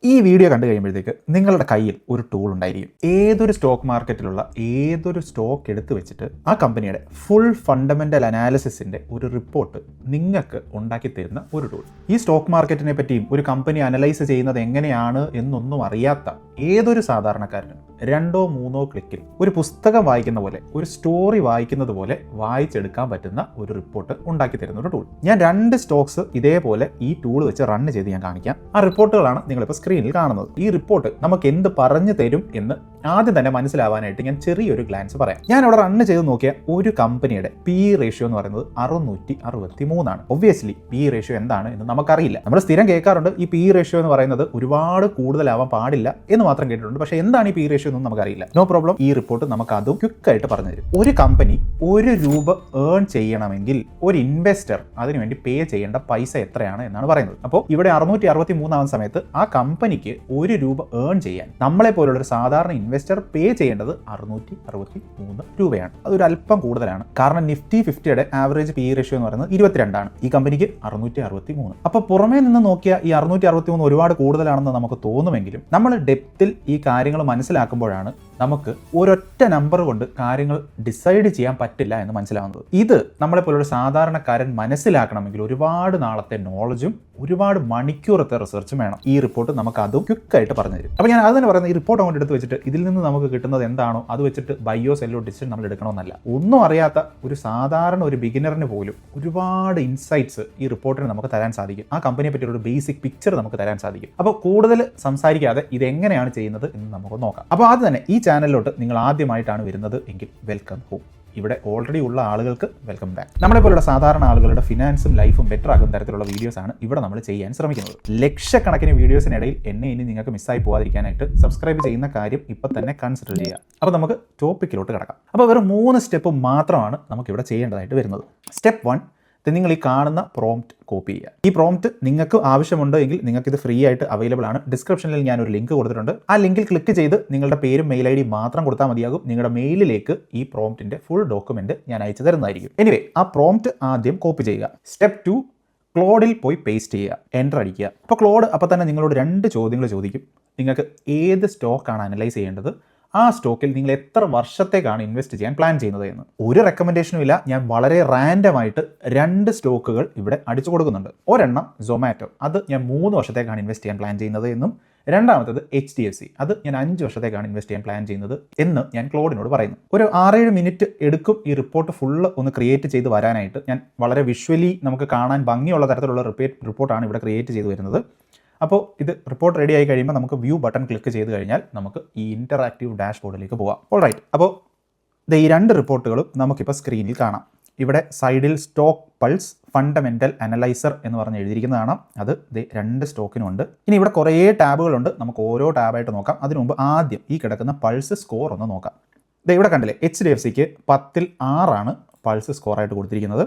ഈ വീഡിയോ കണ്ടു കഴിയുമ്പോഴത്തേക്ക് നിങ്ങളുടെ കയ്യിൽ ഒരു ടൂൾ ഉണ്ടായിരിക്കും. ഏതൊരു സ്റ്റോക്ക് മാർക്കറ്റിലുള്ള ഏതൊരു സ്റ്റോക്ക് എടുത്തു വെച്ചിട്ട് ആ കമ്പനിയുടെ ഫുൾ ഫണ്ടമെന്റൽ അനാലിസിസിന്റെ ഒരു റിപ്പോർട്ട് നിങ്ങൾക്ക് ഉണ്ടാക്കി തരുന്ന ഒരു ടൂൾ. ഈ സ്റ്റോക്ക് മാർക്കറ്റിനെ പറ്റിയും ഒരു കമ്പനി അനലൈസ് ചെയ്യുന്നത് എങ്ങനെയാണ് എന്നൊന്നും അറിയാത്ത ഏതൊരു സാധാരണക്കാരനും 2-3 ക്ലിക്കിൽ ഒരു പുസ്തകം വായിക്കുന്ന പോലെ, ഒരു സ്റ്റോറി വായിക്കുന്നത് പോലെ വായിച്ചെടുക്കാൻ പറ്റുന്ന ഒരു റിപ്പോർട്ട് ഉണ്ടാക്കി തരുന്ന ഒരു ടൂൾ. ഞാൻ 2 സ്റ്റോക്സ് ഇതേപോലെ ഈ ടൂൾ വെച്ച് റൺ ചെയ്ത് ഞാൻ കാണിക്കാം. ആ റിപ്പോർട്ടുകളാണ് നിങ്ങളിപ്പോൾ സ്ക്രീനിൽ കാണുന്നത്. ഈ റിപ്പോർട്ട് നമുക്ക് എന്ത് പറഞ്ഞു തരും എന്ന് ആദ്യം തന്നെ മനസ്സിലാവാനായിട്ട് ഞാൻ ചെറിയൊരു ഗ്ലാൻസ് പറയാം. ഞാൻ അവിടെ റൺ ചെയ്ത് നോക്കിയ ഒരു കമ്പനിയുടെ PE റേഷ്യോ എന്ന് പറയുന്നത് 663 ആണ്. ഒബ്വിയസ്ലി PE റേഷ്യോ എന്താണ് എന്ന് നമുക്കറിയില്ല. നമ്മൾ സ്ഥിരം കേൾക്കാറുണ്ട് ഈ PE റേഷ്യോ എന്ന് പറയുന്നത് ഒരുപാട് കൂടുതലാവാൻ പാടില്ല എന്ന് മാത്രം കേട്ടിട്ടുണ്ട്. പക്ഷേ എന്താണ് ഈ PE റേഷ്യോ ഒന്നും നമുക്കറിയില്ല. നോ പ്രോബ്ലം, ഈ റിപ്പോർട്ട് നമുക്ക് അതും ക്വിക്കായിട്ട് പറഞ്ഞു തരും. ഒരു കമ്പനി ₹1 ഏൺ ചെയ്യണമെങ്കിൽ ഒരു ഇൻവെസ്റ്റർ അതിനുവേണ്ടി പേ ചെയ്യേണ്ട പൈസ എത്രയാണ് എന്നാണ് പറയുന്നത്. അപ്പോൾ ഇവിടെ 663 ആവുന്ന സമയത്ത് ആ കമ്പനിക്ക് ₹1 ഏൺ ചെയ്യാൻ നമ്മളെ പോലുള്ള ഒരു സാധാരണ ഇൻവെസ്റ്റർ പേ ചെയ്യേണ്ടത് 663 രൂപയാണ്. അതൊരു അല്പം കൂടുതലാണ്. കാരണം നിഫ്റ്റി 50യുടെ ആവറേജ് PE റേഷ്യോ എന്ന് പറയുന്നത് 22 ആണ്. ഈ കമ്പനിക്ക് 663. അപ്പോൾ പുറമേ നിന്ന് നോക്കിയാൽ ഈ 663 ഒരുപാട് കൂടുതലാണെന്ന് നമുക്ക് തോന്നുമെങ്കിലും നമ്മൾ ഡെപ്തിൽ ഈ കാര്യങ്ങൾ മനസ്സിലാക്കുമ്പോഴാണ് നമുക്ക് ഒരൊറ്റ നമ്പർ കൊണ്ട് കാര്യങ്ങൾ ഡിസൈഡ് ചെയ്യാൻ പറ്റില്ല എന്ന് മനസ്സിലാവുന്നത്. ഇത് നമ്മളെ പോലൊരു സാധാരണക്കാരൻ മനസ്സിലാക്കണമെങ്കിൽ ഒരുപാട് നാളത്തെ നോളജും ഒരുപാട് മണിക്കൂറത്തെ റിസർച്ചും വേണം. ഈ റിപ്പോർട്ട് നമുക്ക് അതും ക്വിക്കായിട്ട് പറഞ്ഞു തരും. അപ്പോൾ ഞാൻ അത് തന്നെ പറയുന്നത്, ഈ റിപ്പോർട്ട് അങ്ങോട്ട് എടുത്ത് വെച്ചിട്ട് ഇതിൽ നിന്ന് നമുക്ക് കിട്ടുന്നത് എന്താണോ അത് വെച്ചിട്ട് ബയ്യോ സെല്ലോ ഡിസിഷൻ നമ്മൾ എടുക്കണമെന്നല്ല. ഒന്നും അറിയാത്ത ഒരു സാധാരണ ഒരു ബിഗിനറിന് പോലും ഒരുപാട് ഇൻസൈറ്റ്സ് ഈ റിപ്പോർട്ടിന് നമുക്ക് തരാൻ സാധിക്കും. ആ കമ്പനിയെ പറ്റിയുള്ള ഒരു ബേസിക് പിക്ചർ നമുക്ക് തരാൻ സാധിക്കും. അപ്പോൾ കൂടുതൽ സംസാരിക്കാതെ ഇതെങ്ങനെയാണ് ചെയ്യുന്നത് എന്ന് നമുക്ക് നോക്കാം. അപ്പോൾ ആദ്യം തന്നെ ഈ ചാനലിലോട്ട് നിങ്ങൾ ആദ്യമായിട്ടാണ് വരുന്നത് എങ്കിൽ വെൽക്കം ഹോം. ഇവിടെ ഓൾറെഡി ഉള്ള ആളുകൾക്ക് വെൽക്കം ബാക്ക്. നമ്മളെ പോലുള്ള സാധാരണ ആളുകളുടെ ഫിനാൻസും ലൈഫും ബെറ്റർ ആകുന്ന തരത്തിലുള്ള വീഡിയോസാണ് ഇവിടെ നമ്മൾ ചെയ്യാൻ ശ്രമിക്കുന്നത്. ലക്ഷക്കണക്കിന് വീഡിയോസിനിടയിൽ എന്നെ ഇനി നിങ്ങൾക്ക് മിസ്സായി പോകാതിരിക്കാനായിട്ട് സബ്സ്ക്രൈബ് ചെയ്യുന്ന കാര്യം ഇപ്പം തന്നെ കൺസിഡർ ചെയ്യുക. അപ്പോൾ നമുക്ക് ടോപ്പിക്കിലോട്ട് കിടക്കാം. അപ്പോൾ വെറും 3 സ്റ്റെപ്പ് മാത്രമാണ് നമുക്കിവിടെ ചെയ്യേണ്ടതായിട്ട് വരുന്നത്. സ്റ്റെപ്പ് 1, നിങ്ങൾ ഈ കാണുന്ന പ്രോംപ്റ്റ് കോപ്പി ചെയ്യുക. ഈ പ്രോംപ്റ്റ് നിങ്ങൾക്ക് ആവശ്യമുണ്ട് എങ്കിൽ നിങ്ങൾക്ക് ഇത് ഫ്രീ ആയിട്ട് അവൈലബിൾ ആണ്. ഡിസ്ക്രിപ്ഷനിൽ ഞാൻ ഒരു ലിങ്ക് കൊടുത്തിട്ടുണ്ട്. ആ ലിങ്കിൽ ക്ലിക്ക് ചെയ്ത് നിങ്ങളുടെ പേരും മെയിൽ ID മാത്രം കൊടുത്താൽ മതിയാകും. നിങ്ങളുടെ മെയിലിലേക്ക് ഈ പ്രോംപ്റ്റിന്റെ ഫുൾ ഡോക്യുമെന്റ് ഞാൻ അയച്ചു തരുന്നതായിരിക്കും. എനിവേ, ആ പ്രോംപ്റ്റ് ആദ്യം കോപ്പി ചെയ്യുക. സ്റ്റെപ്പ് 2, ക്ലോഡിൽ പോയി പേസ്റ്റ് ചെയ്യുക, എൻ്റർ അടിക്കുക. അപ്പോൾ ക്ലോഡ് അപ്പോൾ തന്നെ നിങ്ങളോട് 2 ചോദ്യങ്ങൾ ചോദിക്കും. നിങ്ങൾക്ക് ഏത് സ്റ്റോക്കാണ് അനലൈസ് ചെയ്യേണ്ടത്, ആ സ്റ്റോക്കിൽ നിങ്ങൾ എത്ര വർഷത്തേക്കാണ് ഇൻവെസ്റ്റ് ചെയ്യാൻ പ്ലാൻ ചെയ്യുന്നത് എന്ന്. ഒരു റെക്കമെൻഡേഷനും ഇല്ല. ഞാൻ വളരെ റാൻഡമായിട്ട് 2 സ്റ്റോക്കുകൾ ഇവിടെ അടിച്ചു കൊടുക്കുന്നുണ്ട്. ഒരെണ്ണം സൊമാറ്റോ, അത് ഞാൻ 3 വർഷത്തേക്കാണ് ഇൻവെസ്റ്റ് ചെയ്യാൻ പ്ലാൻ ചെയ്യുന്നത് എന്നും, രണ്ടാമത്തത് HDFC, അത് ഞാൻ 5 വർഷത്തേക്കാണ് ഇൻവെസ്റ്റ് ചെയ്യാൻ പ്ലാൻ ചെയ്യുന്നത് എന്ന് ഞാൻ ക്ലോഡിനോട് പറയുന്നു. ഒരു 6-7 മിനിറ്റ് എടുക്കും ഈ റിപ്പോർട്ട് ഫുള്ള് ഒന്ന് ക്രിയേറ്റ് ചെയ്ത് വരാനായിട്ട്. ഞാൻ വളരെ വിഷ്വലി നമുക്ക് കാണാൻ ഭംഗിയുള്ള തരത്തിലുള്ള റിപ്പോർട്ടാണ് ഇവിടെ ക്രിയേറ്റ് ചെയ്ത് വരുന്നത്. അപ്പോൾ ഇത് റിപ്പോർട്ട് റെഡി ആയി കഴിയുമ്പോൾ നമുക്ക് വ്യൂ ബട്ടൺ ക്ലിക്ക് ചെയ്ത് കഴിഞ്ഞാൽ നമുക്ക് ഈ ഇൻറ്ററാക്റ്റീവ് ഡാഷ്ബോർഡിലേക്ക് പോകാം. ഓൾറൈറ്റ്, അപ്പോൾ ഈ 2 റിപ്പോർട്ടുകളും നമുക്കിപ്പോൾ സ്ക്രീനിൽ കാണാം. ഇവിടെ സൈഡിൽ സ്റ്റോക്ക് പൾസ് ഫണ്ടമെൻ്റൽ അനലൈസർ എന്ന് പറഞ്ഞ് എഴുതിയിരിക്കുന്നതാണ്. അത് 2 സ്റ്റോക്കിനുണ്ട്. ഇനി ഇവിടെ കുറേ ടാബുകളുണ്ട്. നമുക്ക് ഓരോ ടാബായിട്ട് നോക്കാം. അതിനു മുമ്പ് ആദ്യം ഈ കിടക്കുന്ന പൾസ് സ്കോർ ഒന്ന് നോക്കാം. ഇവിടെ കണ്ടില്ലേ, HDFCക്ക് 10ൽ 6 പൾസ് സ്കോറായിട്ട് കൊടുത്തിരിക്കുന്നത്.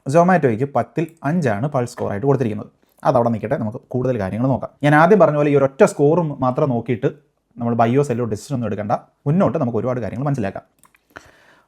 സൊമാറ്റോയ്ക്ക് 10ൽ 5 പൾസ് സ്കോറായിട്ട് കൊടുത്തിരിക്കുന്നത്. അതവിടെ നിൽക്കട്ടെ, നമുക്ക് കൂടുതൽ കാര്യങ്ങൾ നോക്കാം. ഞാൻ ആദ്യം പറഞ്ഞ പോലെ ഈ ഒരൊറ്റ സ്കോറും മാത്രം നോക്കിയിട്ട് നമ്മൾ ബയ്യോ സെല്ലോ ഡിസിഷൻ ഒന്നും എടുക്കേണ്ട. മുന്നോട്ട് നമുക്ക് ഒരുപാട് കാര്യങ്ങൾ മനസ്സിലാക്കാം.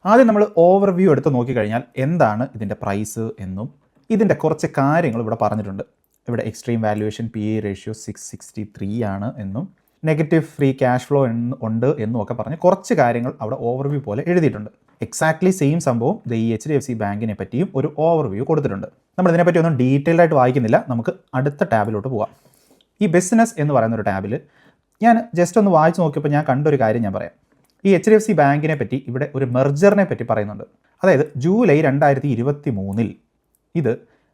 ആദ്യം നമ്മൾ ഓവർവ്യൂ എടുത്ത് നോക്കിക്കഴിഞ്ഞാൽ എന്താണ് ഇതിൻ്റെ പ്രൈസ് എന്നും ഇതിൻ്റെ കുറച്ച് കാര്യങ്ങൾ ഇവിടെ പറഞ്ഞിട്ടുണ്ട്. ഇവിടെ എക്സ്ട്രീം വാല്യുവേഷൻ PE റേഷ്യോ 663 ആണ് എന്നും നെഗറ്റീവ് ഫ്രീ ക്യാഷ് ഫ്ലോ ഉണ്ട് എന്നും ഒക്കെ പറഞ്ഞ് കുറച്ച് കാര്യങ്ങൾ അവിടെ ഓവർവ്യൂ പോലെ എഴുതിയിട്ടുണ്ട്. എക്സാക്ട്ലി സെയിം സംഭവം ഈ HDFC ബാങ്കിനെ പറ്റിയും ഒരു ഓവർവ്യൂ കൊടുത്തിട്ടുണ്ട്. നമ്മൾ ഇതിനെപ്പറ്റി ഒന്നും ഡീറ്റെയിൽഡ് ആയിട്ട് വായിക്കുന്നില്ല. നമുക്ക് അടുത്ത ടാബിലോട്ട് പോകാം. ഈ ബിസിനസ് എന്ന് പറയുന്ന ഒരു ടാബിൽ ഞാൻ ജസ്റ്റ് ഒന്ന് വായിച്ച് നോക്കിയപ്പോൾ ഞാൻ കണ്ടൊരു കാര്യം ഞാൻ പറയാം. ഈ HDFC ബാങ്കിനെ പറ്റി ഇവിടെ ഒരു മെർജറിനെ പറ്റി പറയുന്നുണ്ട്. അതായത് ജൂലൈ 2023 ഇത്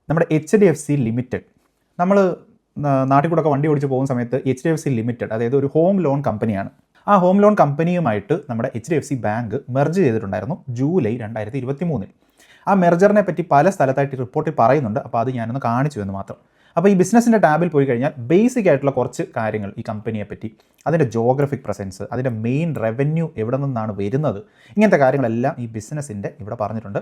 നമ്മുടെ HDFC ലിമിറ്റഡ്, നമ്മൾ നാട്ടിൽ കൂടെ ഒക്കെ വണ്ടി ഓടിച്ച് പോകുന്ന സമയത്ത് HDFC ലിമിറ്റഡ്, അതായത് ഒരു ഹോം ലോൺ കമ്പനിയാണ്. ആ ഹോം ലോൺ കമ്പനിയുമായിട്ട് നമ്മുടെ HDFC ബാങ്ക് മെർജ് ചെയ്തിട്ടുണ്ടായിരുന്നു ജൂലൈ 2023. ആ മെർജറിനെ പറ്റി പല സ്ഥലത്തായിട്ട് റിപ്പോർട്ടിൽ പറയുന്നുണ്ട്. അപ്പോൾ അത് ഞാനൊന്ന് കാണിച്ചു എന്ന് മാത്രം. അപ്പോൾ ഈ ബിസിനസ്സിൻ്റെ ടാബിൽ പോയി കഴിഞ്ഞാൽ ബേസിക് ആയിട്ടുള്ള കുറച്ച് കാര്യങ്ങൾ ഈ കമ്പനിയെ പറ്റി, അതിൻ്റെ ജോഗ്രഫിക് പ്രസൻസ്, അതിൻ്റെ മെയിൻ റവന്യൂ എവിടെ നിന്നാണ് വരുന്നത്, ഇങ്ങനത്തെ കാര്യങ്ങളെല്ലാം ഈ ബിസിനസ്സിൻ്റെ ഇവിടെ പറഞ്ഞിട്ടുണ്ട്.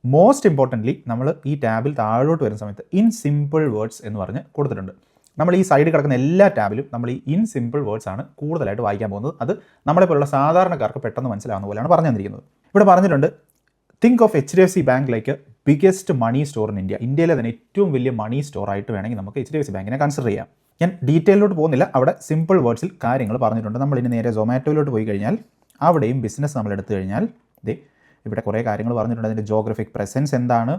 മോസ്റ്റ് ഇമ്പോർട്ടൻ്റ്ലി നമ്മൾ ഈ ടാബിൽ താഴോട്ട് വരുന്ന സമയത്ത് ഇൻ സിമ്പിൾ വേർഡ്സ് എന്ന് പറഞ്ഞ് കൊടുത്തിട്ടുണ്ട്. നമ്മൾ ഈ സൈഡിൽ കിടക്കുന്ന എല്ലാ ടാബിലും നമ്മൾ ഈ ഇൻ സിമ്പിൾ വേർഡ്സ് ആണ് കൂടുതലായിട്ട് വായിക്കാൻ പോകുന്നത്. അത് നമ്മളെ പോലുള്ള സാധാരണക്കാർക്ക് പെട്ടെന്ന് മനസ്സിലാവുന്ന പോലെയാണ് പറഞ്ഞു തന്നിരിക്കുന്നത്. ഇവിടെ പറഞ്ഞിട്ടുണ്ട്, think of HDFC bank like biggest money store in India. ഇന്ത്യയിലെ തന്നെ ഏറ്റവും വലിയ മണി സ്റ്റോർ ആയിട്ട് വേണമെങ്കിൽ നമുക്ക് HDFC ബാങ്കിനെ കൺസിഡർ ചെയ്യാം. ഞാൻ ഡീറ്റെയിലോട്ട് പോകുന്നില്ല, അവിടെ സിമ്പിൾ വേർഡ്സിൽ കാര്യങ്ങൾ പറഞ്ഞിട്ടുണ്ട്. നമ്മൾ ഇനി നേരെ സൊമാറ്റോയിലോട്ട് പോയി കഴിഞ്ഞാൽ അവിടെയും ബിസിനസ് നമ്മൾ എടുത്തു കഴിഞ്ഞാൽ ഇവിടെ കുറേ കാര്യങ്ങൾ പറഞ്ഞിട്ടുണ്ട്. അതിൻ്റെ ജോഗ്രഫിക് പ്രസൻസ് എന്താണ്,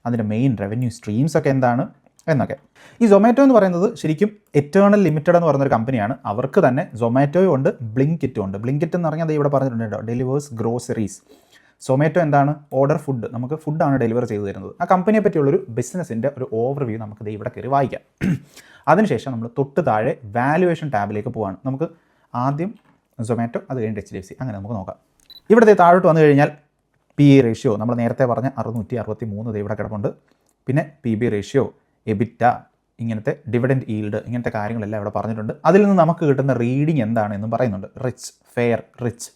അതിൻ്റെ മെയിൻ റവന്യൂ സ്ട്രീംസ് ഒക്കെ എന്താണ് എന്നൊക്കെ. ഈ സൊമാറ്റോ എന്ന് പറയുന്നത് ശരിക്കും എറ്റേണൽ ലിമിറ്റഡ് എന്ന് പറയുന്നൊരു കമ്പനിയാണ്. അവർക്ക് തന്നെ സൊമാറ്റോയും ഉണ്ട്, ബ്ലിങ്കിറ്റും ഉണ്ട്. ബ്ലിങ്കിറ്റ് എന്ന് പറഞ്ഞാൽ ഇവിടെ പറഞ്ഞിട്ടുണ്ട് ഡെലിവേഴ്സ് ഗ്രോസറീസ്. സൊമാറ്റോ എന്താണ്? ഓർഡർ ഫുഡ്, നമുക്ക് ഫുഡാണ് ഡെലിവർ ചെയ്തു തരുന്നത്. ആ കമ്പനിയെ പറ്റിയുള്ളൊരു ബിസിനസ്സിൻ്റെ ഒരു ഓവർവ്യൂ നമുക്ക് ഇവിടെ കയറി വായിക്കാം. അതിനുശേഷം നമ്മൾ തൊട്ട് താഴെ വാല്യുവേഷൻ ടാബിലേക്ക് പോവാണ്. നമുക്ക് ആദ്യം സൊമാറ്റോ, അത് കഴിഞ്ഞിട്ട് HDFC, അങ്ങനെ നമുക്ക് നോക്കാം. ഇവിടുത്തെ താഴോട്ട് വന്നു കഴിഞ്ഞാൽ PE റേഷ്യോ നമ്മൾ നേരത്തെ പറഞ്ഞ 663 ഇവിടെ കിടപ്പുണ്ട്. പിന്നെ PB റേഷ്യോ, എബിറ്റ, ഇങ്ങനത്തെ ഡിവിഡൻഡ് ഈൽഡ്, ഇങ്ങനത്തെ കാര്യങ്ങളെല്ലാം ഇവിടെ പറഞ്ഞിട്ടുണ്ട്. അതിൽ നിന്ന് നമുക്ക് കിട്ടുന്ന റീഡിങ് എന്താണ് എന്നും പറയുന്നുണ്ട്. റിച്ച്, ഫെയർ, റിച്ച്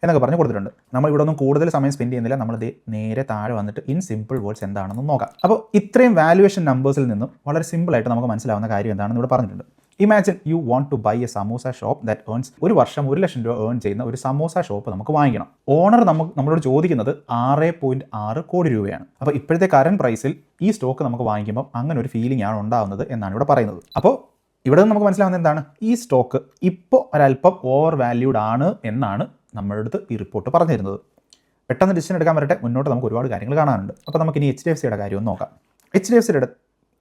എന്നൊക്കെ പറഞ്ഞ് കൊടുത്തിട്ടുണ്ട്. നമ്മൾ ഇവിടെ ഒന്നും കൂടുതൽ സമയം സ്പെൻഡ് ചെയ്യുന്നില്ല. നമ്മൾ നേരെ താഴെ വന്നിട്ട് ഇൻ സിമ്പിൾ വേർഡ്സ് എന്താണെന്ന് നോക്കാം. അപ്പോൾ ഇത്രയും വാല്യുവേഷൻ നമ്പേഴ്സിൽ നിന്നും വളരെ സിമ്പിളായിട്ട് നമുക്ക് മനസ്സിലാവുന്ന കാര്യം എന്താണെന്ന് ഇവിടെ പറഞ്ഞിട്ടുണ്ട്. Imagine you want to buy a samosa shop that earns, ഒരു വർഷം 1 ലക്ഷം രൂപ ഏൺ ചെയ്യുന്ന ഒരു സമോസ ഷോപ്പ് നമുക്ക് വാങ്ങിക്കണം. ഓണർ നമ്മളോട് ചോദിക്കുന്നത് 6.6 കോടി രൂപയാണ്. അപ്പോൾ ഇപ്പോഴത്തെ കറന്റ് പ്രൈസിൽ ഈ സ്റ്റോക്ക് നമുക്ക് വാങ്ങിക്കുമ്പോൾ അങ്ങനെ ഒരു ഫീലിംഗ് ആണ് ഉണ്ടാകുന്നത് എന്നാണ് ഇവിടെ പറയുന്നത്. അപ്പോൾ ഇവിടെ നിന്ന് നമുക്ക് മനസ്സിലാവുന്നത് എന്താണ്? ഈ സ്റ്റോക്ക് ഇപ്പോൾ ഒരല്പം ഓവർ വാല്യൂഡ് ആണ് എന്നാണ് നമ്മുടെ അടുത്ത് ഈ റിപ്പോർട്ട് പറഞ്ഞു തരുന്നത്. പെട്ടെന്ന് ഡിസിഷൻ എടുക്കാൻ വരട്ടെ, മുന്നോട്ട് നമുക്ക് ഒരുപാട് കാര്യങ്ങൾ കാണാനുണ്ട്. അപ്പോൾ നമുക്ക് ഇനി HDFCയുടെ കാര്യം ഒന്ന് നോക്കാം.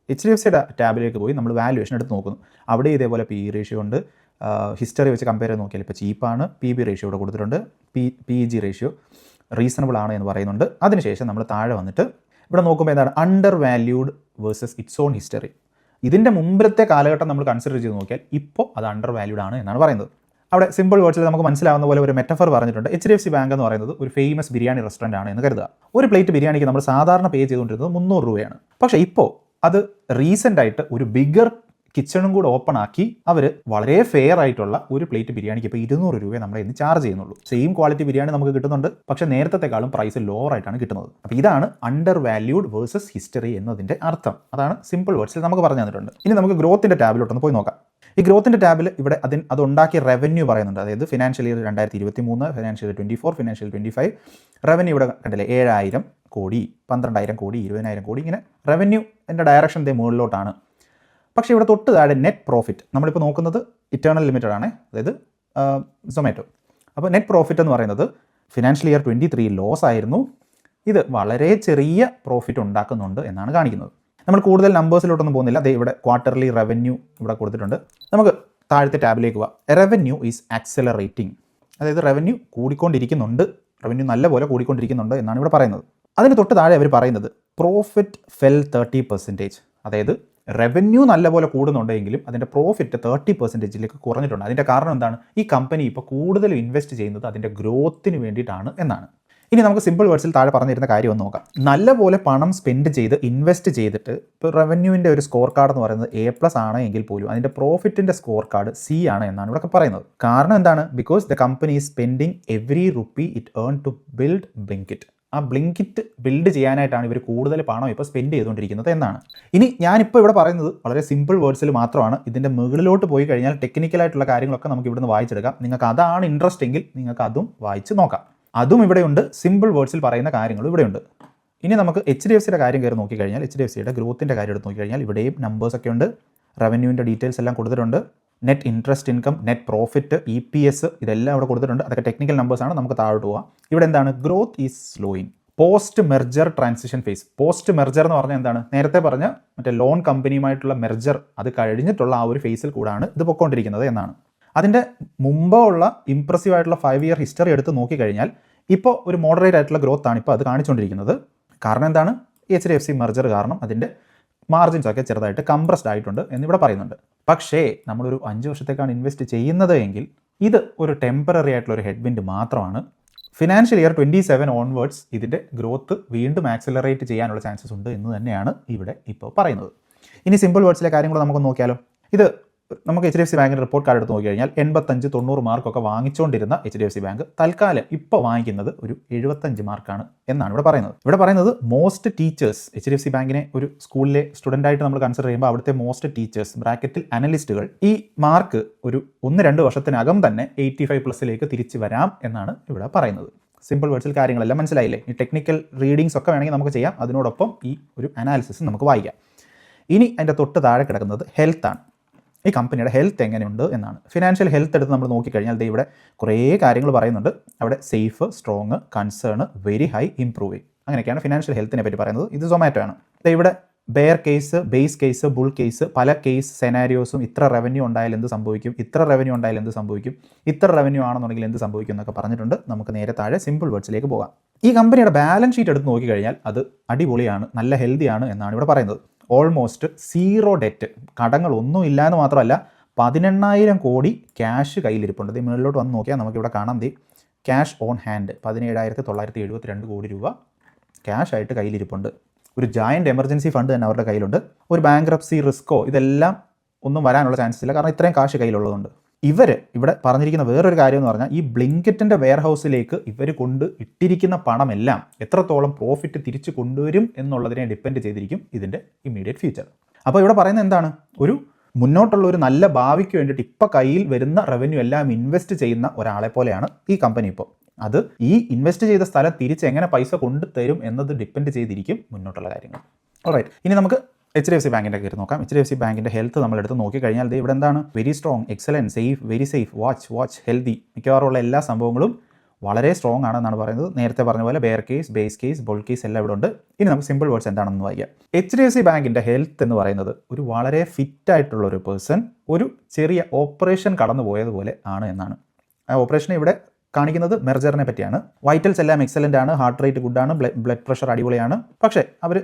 HDFCയുടെ ടാബിലേക്ക് പോയി നമ്മൾ വാല്യുവേഷൻ എടുത്ത് നോക്കുന്നു. അവിടെ ഇതേപോലെ PE റേഷ്യോ ഉണ്ട്. ഹിസ്റ്ററി വെച്ച് കമ്പയർ ചെയ്ത് നോക്കിയാൽ ഇപ്പോൾ ചീപ്പാണ്. PB റേഷ്യോ ഇവിടെ കൊടുത്തിട്ടുണ്ട്. PEG റേഷ്യോ റീസണബിൾ ആണ് എന്ന് പറയുന്നുണ്ട്. അതിനുശേഷം നമ്മൾ താഴെ വന്നിട്ട് ഇവിടെ നോക്കുമ്പോൾ എന്താണ്? Under valued versus it's on history. ഇതിൻ്റെ മുമ്പിലത്തെ കാലഘട്ടം നമ്മൾ കൺസിഡർ ചെയ്ത് നോക്കിയാൽ ഇപ്പോൾ അത് അണ്ടർ വാല്യൂഡ് ആണ് എന്നാണ് പറയുന്നത്. അവിടെ സിമ്പിൾ വേർഡ്സിൽ നമുക്ക് മനസ്സിലാവുന്ന പോലെ ഒരു മെറ്റഫർ പറഞ്ഞിട്ടുണ്ട്. HDFC ബാങ്ക് എന്ന് പറയുന്നത് ഒരു ഫേമസ് ബിരിയാണി റെസ്റ്റോറൻ്റ് ആണ് എന്ന് കരുതുക. ഒരു പ്ലേറ്റ് ബിരിയാണിക്ക് നമ്മൾ സാധാരണ പേ ചെയ്തുകൊണ്ടിരുന്നത് 300 രൂപയാണ്. പക്ഷേ ഇപ്പോൾ അത് റീസെൻ്റ് ആയിട്ട് ഒരു ബിഗർ കിച്ചണും കൂടെ ഓപ്പൺ ആക്കി അവർ വളരെ ഫെയർ ആയിട്ടുള്ള ഒരു പ്ലേറ്റ് ബിരിയാണിക്ക് ഇപ്പോൾ 200 രൂപയെ നമ്മളെ ഇന്ന് ചാർജ് ചെയ്യുന്നുള്ളൂ. സെയിം ക്വാളിറ്റി ബിരിയാണി നമുക്ക് കിട്ടുന്നുണ്ട്, പക്ഷേ നേരത്തെക്കാളും പ്രൈസ് ലോവർ ആയിട്ടാണ് കിട്ടുന്നത്. അപ്പോൾ ഇതാണ് അണ്ടർ വാല്യൂഡ് വേഴ്സസ് ഹിസ്റ്ററി എന്നതിൻ്റെ അർത്ഥം. അതാണ് സിമ്പിൾ വേർഡ്സിൽ നമുക്ക് പറഞ്ഞു തന്നിട്ടുണ്ട്. ഇനി നമുക്ക് ഗ്രോത്തിൻ്റെ ടാബിലോട്ടൊന്ന് പോയി നോക്കാം. ഈ ഗ്രോത്തിൻ്റെ ടാബിൽ ഇവിടെ അതുണ്ടാക്കിയ റവന്യൂ പറയുന്നുണ്ട്. അതായത് financial year 2023, financial 24, financial 25 revenue ഇവിടെ കണ്ടില്ലേ, 7000 കോടി, 12000 കോടി, 20000 കോടി, ഇങ്ങനെ റവന്യൂ എൻ്റെ ഡയറക്ഷൻ മുകളിലോട്ടാണ്. പക്ഷേ ഇവിടെ തൊട്ട് താഴെ നെറ്റ് പ്രോഫിറ്റ് നമ്മളിപ്പോൾ നോക്കുന്നത് ഇറ്റേണൽ ലിമിറ്റഡ് ആണ്, അതായത് സൊമാറ്റോ. അപ്പോൾ നെറ്റ് പ്രോഫിറ്റ് എന്ന് പറയുന്നത് ഫിനാൻഷ്യൽ ഇയർ 23 ലോസ് ആയിരുന്നു. ഇത് വളരെ ചെറിയ പ്രോഫിറ്റ് ഉണ്ടാക്കുന്നുണ്ട് എന്നാണ് കാണിക്കുന്നത്. നമ്മൾ കൂടുതൽ നമ്പേഴ്സിലോട്ടൊന്നും പോകുന്നില്ല. ഇവിടെ ക്വാർട്ടർലി റവന്യൂ ഇവിടെ കൊടുത്തിട്ടുണ്ട്. നമുക്ക് താഴത്തെ ടാബിലേക്ക് പോവാം. റവന്യൂ ഈസ് ആക്സലറേറ്റിംഗ്, അതായത് റവന്യൂ കൂടിക്കൊണ്ടിരിക്കുന്നുണ്ട്, റവന്യൂ നല്ലപോലെ കൂടിക്കൊണ്ടിരിക്കുന്നുണ്ട് എന്നാണ് ഇവിടെ പറയുന്നത്. അതിന് തൊട്ട് താഴെ അവർ പറയുന്നത് പ്രോഫിറ്റ് ഫെൽ 30%, അതായത് റവന്യൂ നല്ലപോലെ കൂടുന്നുണ്ടെങ്കിലും അതിൻ്റെ പ്രോഫിറ്റ് 30%ലേക്ക് കുറഞ്ഞിട്ടുണ്ട്. അതിൻ്റെ കാരണം എന്താണ്? ഈ കമ്പനി ഇപ്പോൾ കൂടുതൽ ഇൻവെസ്റ്റ് ചെയ്യുന്നത് അതിൻ്റെ ഗ്രോത്തിന് വേണ്ടിയിട്ടാണ് എന്നാണ്. ഇനി നമുക്ക് സിമ്പിൾ വേർഡ്സിൽ താഴെ പറഞ്ഞിരുന്ന കാര്യം ഒന്ന് നോക്കാം. നല്ലപോലെ പണം സ്പെൻഡ് ചെയ്ത് ഇൻവെസ്റ്റ് ചെയ്തിട്ട് ഇപ്പോൾ റവന്യൂവിൻ്റെ ഒരു സ്കോർ കാർഡ് എന്ന് പറയുന്നത് A+ ആണ് എങ്കിൽ പോലും അതിൻ്റെ പ്രോഫിറ്റിൻ്റെ സ്കോർ കാർഡ് C ആണ് എന്നാണ് ഇവിടെ പറയുന്നത്. കാരണം എന്താണ്? Because the company is spending every rupee it earn to build Blinkit. ആ ബ്ലിങ്കിറ്റ് ബിൽഡ് ചെയ്യാനായിട്ടാണ് ഇവർ കൂടുതൽ പണം ഇപ്പോൾ സ്പെൻഡ് ചെയ്തുകൊണ്ടിരിക്കുന്നത് എന്നാണ്. ഇനി ഞാനിപ്പോൾ ഇവിടെ പറയുന്നത് വളരെ സിമ്പിൾ വേർഡ്സിൽ മാത്രമാണ്. ഇതിൻ്റെ മുകളിലോട്ട് പോയി കഴിഞ്ഞാൽ ടെക്നിക്കലായിട്ടുള്ള കാര്യങ്ങളൊക്കെ നമുക്ക് ഇവിടുന്ന് വായിച്ചെടുക്കാം. നിങ്ങൾക്ക് അതാണ് ഇൻട്രസ്റ്റ് എങ്കിൽ നിങ്ങൾക്ക് അതും വായിച്ച് നോക്കാം. അതും ഇവിടെയുണ്ട്, സിമ്പിൾ വേർഡ്സിൽ പറയുന്ന കാര്യങ്ങളും ഇവിടെയുണ്ട്. ഇനി നമുക്ക് HDFCയുടെ കാര്യം കയറി നോക്കിക്കഴിഞ്ഞാൽ HDFCയുടെ ഗ്രോത്തിൻ്റെ കാര്യം എടുത്ത് നോക്കിക്കഴിഞ്ഞാൽ ഇവിടെയും നമ്പേഴ്സൊക്കെ ഉണ്ട്. റവന്യൂവിൻ്റെ ഡീറ്റെയിൽസ് എല്ലാം കൊടുത്തിട്ടുണ്ട്. Net interest income, net profit, EPS ഇതെല്ലാം ഇവിടെ കൊടുത്തിട്ടുണ്ട്. അതൊക്കെ ടെക്നിക്കൽ നമ്പേഴ്സാണ്. നമുക്ക് താഴോട്ട് പോവാം. ഇവിടെ എന്താണ്? Growth is slowing. Post merger transition phase. Post merger എന്ന് പറഞ്ഞാൽ എന്താണ്? നേരത്തെ പറഞ്ഞ മറ്റേ ലോൺ കമ്പനിയുമായിട്ടുള്ള മെർജർ അത് കഴിഞ്ഞിട്ടുള്ള ആ ഒരു ഫേസിൽ കൂടാണ് ഇത് പൊയ്ക്കൊണ്ടിരിക്കുന്നത് എന്നാണ്. അതിൻ്റെ മുമ്പുള്ള ഇംപ്രസീവ് ആയിട്ടുള്ള 5 ഇയർ ഹിസ്റ്ററി എടുത്ത് നോക്കിക്കഴിഞ്ഞാൽ ഇപ്പോൾ ഒരു മോഡറേറ്റ് ആയിട്ടുള്ള ഗ്രോത്ത് ആണ് ഇപ്പോൾ അത് കാണിച്ചുകൊണ്ടിരിക്കുന്നത്. കാരണം എന്താണ്? HDFC മെർജർ കാരണം അതിൻ്റെ മാർജിൻസ് ഒക്കെ ചെറുതായിട്ട് കംപ്രസ്ഡ് ആയിട്ടുണ്ട് എന്നിവിടെ പറയുന്നുണ്ട്. പക്ഷേ നമ്മളൊരു 5 വർഷത്തേക്കാണ് ഇൻവെസ്റ്റ് ചെയ്യുന്നത് എങ്കിൽ ഇത് ഒരു ടെമ്പററി ആയിട്ടുള്ള ഒരു ഹെഡ്വിൻഡ് മാത്രമാണ്. ഫിനാൻഷ്യൽ ഇയർ 27 ഓൺവേർഡ്സ് ഇതിൻ്റെ ഗ്രോത്ത് വീണ്ടും ആക്സിലറേറ്റ് ചെയ്യാനുള്ള ചാൻസസ് ഉണ്ട് എന്ന് തന്നെയാണ് ഇവിടെ ഇപ്പോൾ പറയുന്നത്. ഇനി സിമ്പിൾ വേർഡ്സിലെ കാര്യങ്ങൾ നമുക്ക് നോക്കിയാലോ. ഇത് നമുക്ക് HDFC ബാങ്കിൻ്റെ റിപ്പോർട്ട് കാർഡ് എടുത്ത് നോക്കി കഴിഞ്ഞാൽ 85-90 മാർക്കൊക്കെ വാങ്ങിച്ചുകൊണ്ടിരുന്ന HDFC ബാങ്ക് തൽക്കാലം ഇപ്പോൾ വാങ്ങിക്കുന്നത് ഒരു 75 മാർക്കാണ് എന്നാണ് ഇവിടെ പറയുന്നത്. ഇവിടെ പറയുന്നത് മോസ്റ്റ് ടീച്ചേഴ്സ്, HDFC ബാങ്കിനെ ഒരു സ്കൂളിലെ സ്റ്റുഡൻ്റായിട്ട് നമ്മൾ കൺസിഡർ ചെയ്യുമ്പോൾ അവിടുത്തെ മോസ്റ്റ് ടീച്ചേഴ്സ് ബ്രാക്കറ്റിൽ അനലിസ്റ്റുകൾ ഈ മാർക്ക് ഒരു 1-2 വർഷത്തിനകം തന്നെ 85+ലേക്ക് തിരിച്ചു വരാം എന്നാണ് ഇവിടെ പറയുന്നത്. സിമ്പിൾ വേർഡ്സിൽ കാര്യങ്ങളെല്ലാം മനസ്സിലായില്ലേ? ഈ ടെക്നിക്കൽ റീഡിങ്സ് ഒക്കെ വേണമെങ്കിൽ നമുക്ക് ചെയ്യാം. അതിനോടൊപ്പം ഈ ഒരു അനാലിസിസ് നമുക്ക് വായിക്കാം. ഇനി അതിൻ്റെ തൊട്ട് താഴെ കിടക്കുന്നത് ഹെൽത്താണ്. ഈ കമ്പനിയുടെ ഹെൽത്ത് എങ്ങനെയുണ്ട് എന്നാണ്. ഫിനാൻഷ്യൽ ഹെൽത്ത് എടുത്ത് നമ്മൾ നോക്കിക്കഴിഞ്ഞാൽ ഇവിടെ കുറേ കാര്യങ്ങൾ പറയുന്നുണ്ട്. അവിടെ safe, strong, concern, very high, improving, അങ്ങനെയൊക്കെയാണ് ഫിനാൻഷ്യൽ ഹെൽത്തിനെ പറ്റി പറയുന്നത്. ഇത് സൊമാറ്റോ ആണ്. ഇവിടെ bear case, base case, bull case, പല കേസ് സെനാരിയോസും ഇത്ര റവന്യൂ ഉണ്ടായാൽ എന്ത് സംഭവിക്കും, ഇത്ര റവന്യൂ ഉണ്ടായാൽ എന്ത് സംഭവിക്കും, ഇത്ര റവന്യൂ ആണെന്നുണ്ടെങ്കിൽ എന്ത് സംഭവിക്കും എന്നൊക്കെ പറഞ്ഞിട്ടുണ്ട്. നമുക്ക് നേരെ താഴെ സിമ്പിൾ വേർഡ്സിലേക്ക് പോകാം. ഈ കമ്പനിയുടെ ബാലൻസ് ഷീറ്റ് എടുത്ത് നോക്കിക്കഴിഞ്ഞാൽ അത് അടിപൊളിയാണ്, നല്ല ഹെൽത്തിയാണ് എന്നാണ് ഇവിടെ പറയുന്നത്. ഓൾമോസ്റ്റ് 0 ഡെറ്റ്, കടങ്ങളൊന്നും ഇല്ല എന്ന് മാത്രമല്ല 18,000 കോടി ക്യാഷ് കയ്യിലിരിപ്പുണ്ട്. ഇത് മുകളിലോട്ട് വന്ന് നോക്കിയാൽ നമുക്കിവിടെ കാണാം. ക്യാഷ് ഓൺ ഹാൻഡ് 17,972 കോടി രൂപ ക്യാഷ് ആയിട്ട് കയ്യിലിരിപ്പുണ്ട്. ഒരു ജയൻറ്റ് എമർജൻസി ഫണ്ട് തന്നെ അവരുടെ കയ്യിലുണ്ട്. ഒരു ബാങ്ക്രപ്സി റിസ്ക്കോ ഇതെല്ലാം ഒന്നും വരാനുള്ള ചാൻസ് ഇല്ല, കാരണം ഇത്രയും കാശ് കയ്യിലുള്ളതുകൊണ്ട്. ഇവിടെ പറഞ്ഞിരിക്കുന്ന വേറൊരു കാര്യം എന്ന് പറഞ്ഞാൽ ഈ ബ്ലിങ്കറ്റിൻ്റെ വെയർ ഹൗസിലേക്ക് ഇവർ കൊണ്ട് ഇട്ടിരിക്കുന്ന പണമെല്ലാം എത്രത്തോളം പ്രോഫിറ്റ് തിരിച്ചു കൊണ്ടുവരും എന്നുള്ളതിനെ ഡിപ്പെൻഡ് ചെയ്തിരിക്കും ഇതിൻ്റെ ഇമ്മീഡിയറ്റ് ഫ്യൂച്ചർ. അപ്പോൾ ഇവിടെ പറയുന്നത് എന്താണ്, ഒരു മുന്നോട്ടുള്ള ഒരു നല്ല ഭാവിക്ക് വേണ്ടിയിട്ട് ഇപ്പോൾ കയ്യിൽ വരുന്ന റവന്യൂ എല്ലാം ഇൻവെസ്റ്റ് ചെയ്യുന്ന ഒരാളെ പോലെയാണ് ഈ കമ്പനി ഇപ്പോൾ. അത് ഈ ഇൻവെസ്റ്റ് ചെയ്ത സ്ഥലം തിരിച്ച് എങ്ങനെ പൈസ കൊണ്ടുതരും എന്നത് ഡിപ്പെൻഡ് ചെയ്തിരിക്കും മുന്നോട്ടുള്ള കാര്യങ്ങൾ. ഓൾറൈറ്റ്, ഇനി നമുക്ക് HDFC ബാങ്കിൻ്റെ കയറി നോക്കാം. HDFC ബാങ്കിൻ്റെ ഹെൽത്ത് നമ്മളെടുത്ത് നോക്കിക്കഴിഞ്ഞാൽ ഇവിടെ എന്താണ്, very strong, excellent, safe, very safe, watch, healthy, മിക്കവാറുള്ള എല്ലാ സംഭവങ്ങളും വളരെ സ്ട്രോങ് ആണെന്നാണ് പറയുന്നത്. നേരത്തെ പറഞ്ഞ പോലെ bear case, base case, bull case എല്ലാം ഇവിടെ ഉണ്ട്. ഇനി നമുക്ക് സിമ്പിൾ വേർഡ്സ് എന്താണെന്ന് വായിക്കാം. HDFC ബാങ്കിൻ്റെ ഹെൽത്ത് എന്ന് പറയുന്നത് ഒരു വളരെ ഫിറ്റായിട്ടുള്ള ഒരു പേഴ്സൺ ഒരു ചെറിയ ഓപ്പറേഷൻ കടന്നു പോയതുപോലെ ആണ് എന്നാണ്. ആ ഓപ്പറേഷൻ ഇവിടെ കാണിക്കുന്നത് മെർജറിനെ പറ്റിയാണ്. വൈറ്റൽസ് എല്ലാം എക്സലൻ്റ് ആണ്, ഹാർട്ട് റേറ്റ് ഗുഡാണ്, ബ്ലഡ് പ്രഷർ അടിപൊളിയാണ്. പക്ഷേ അവർ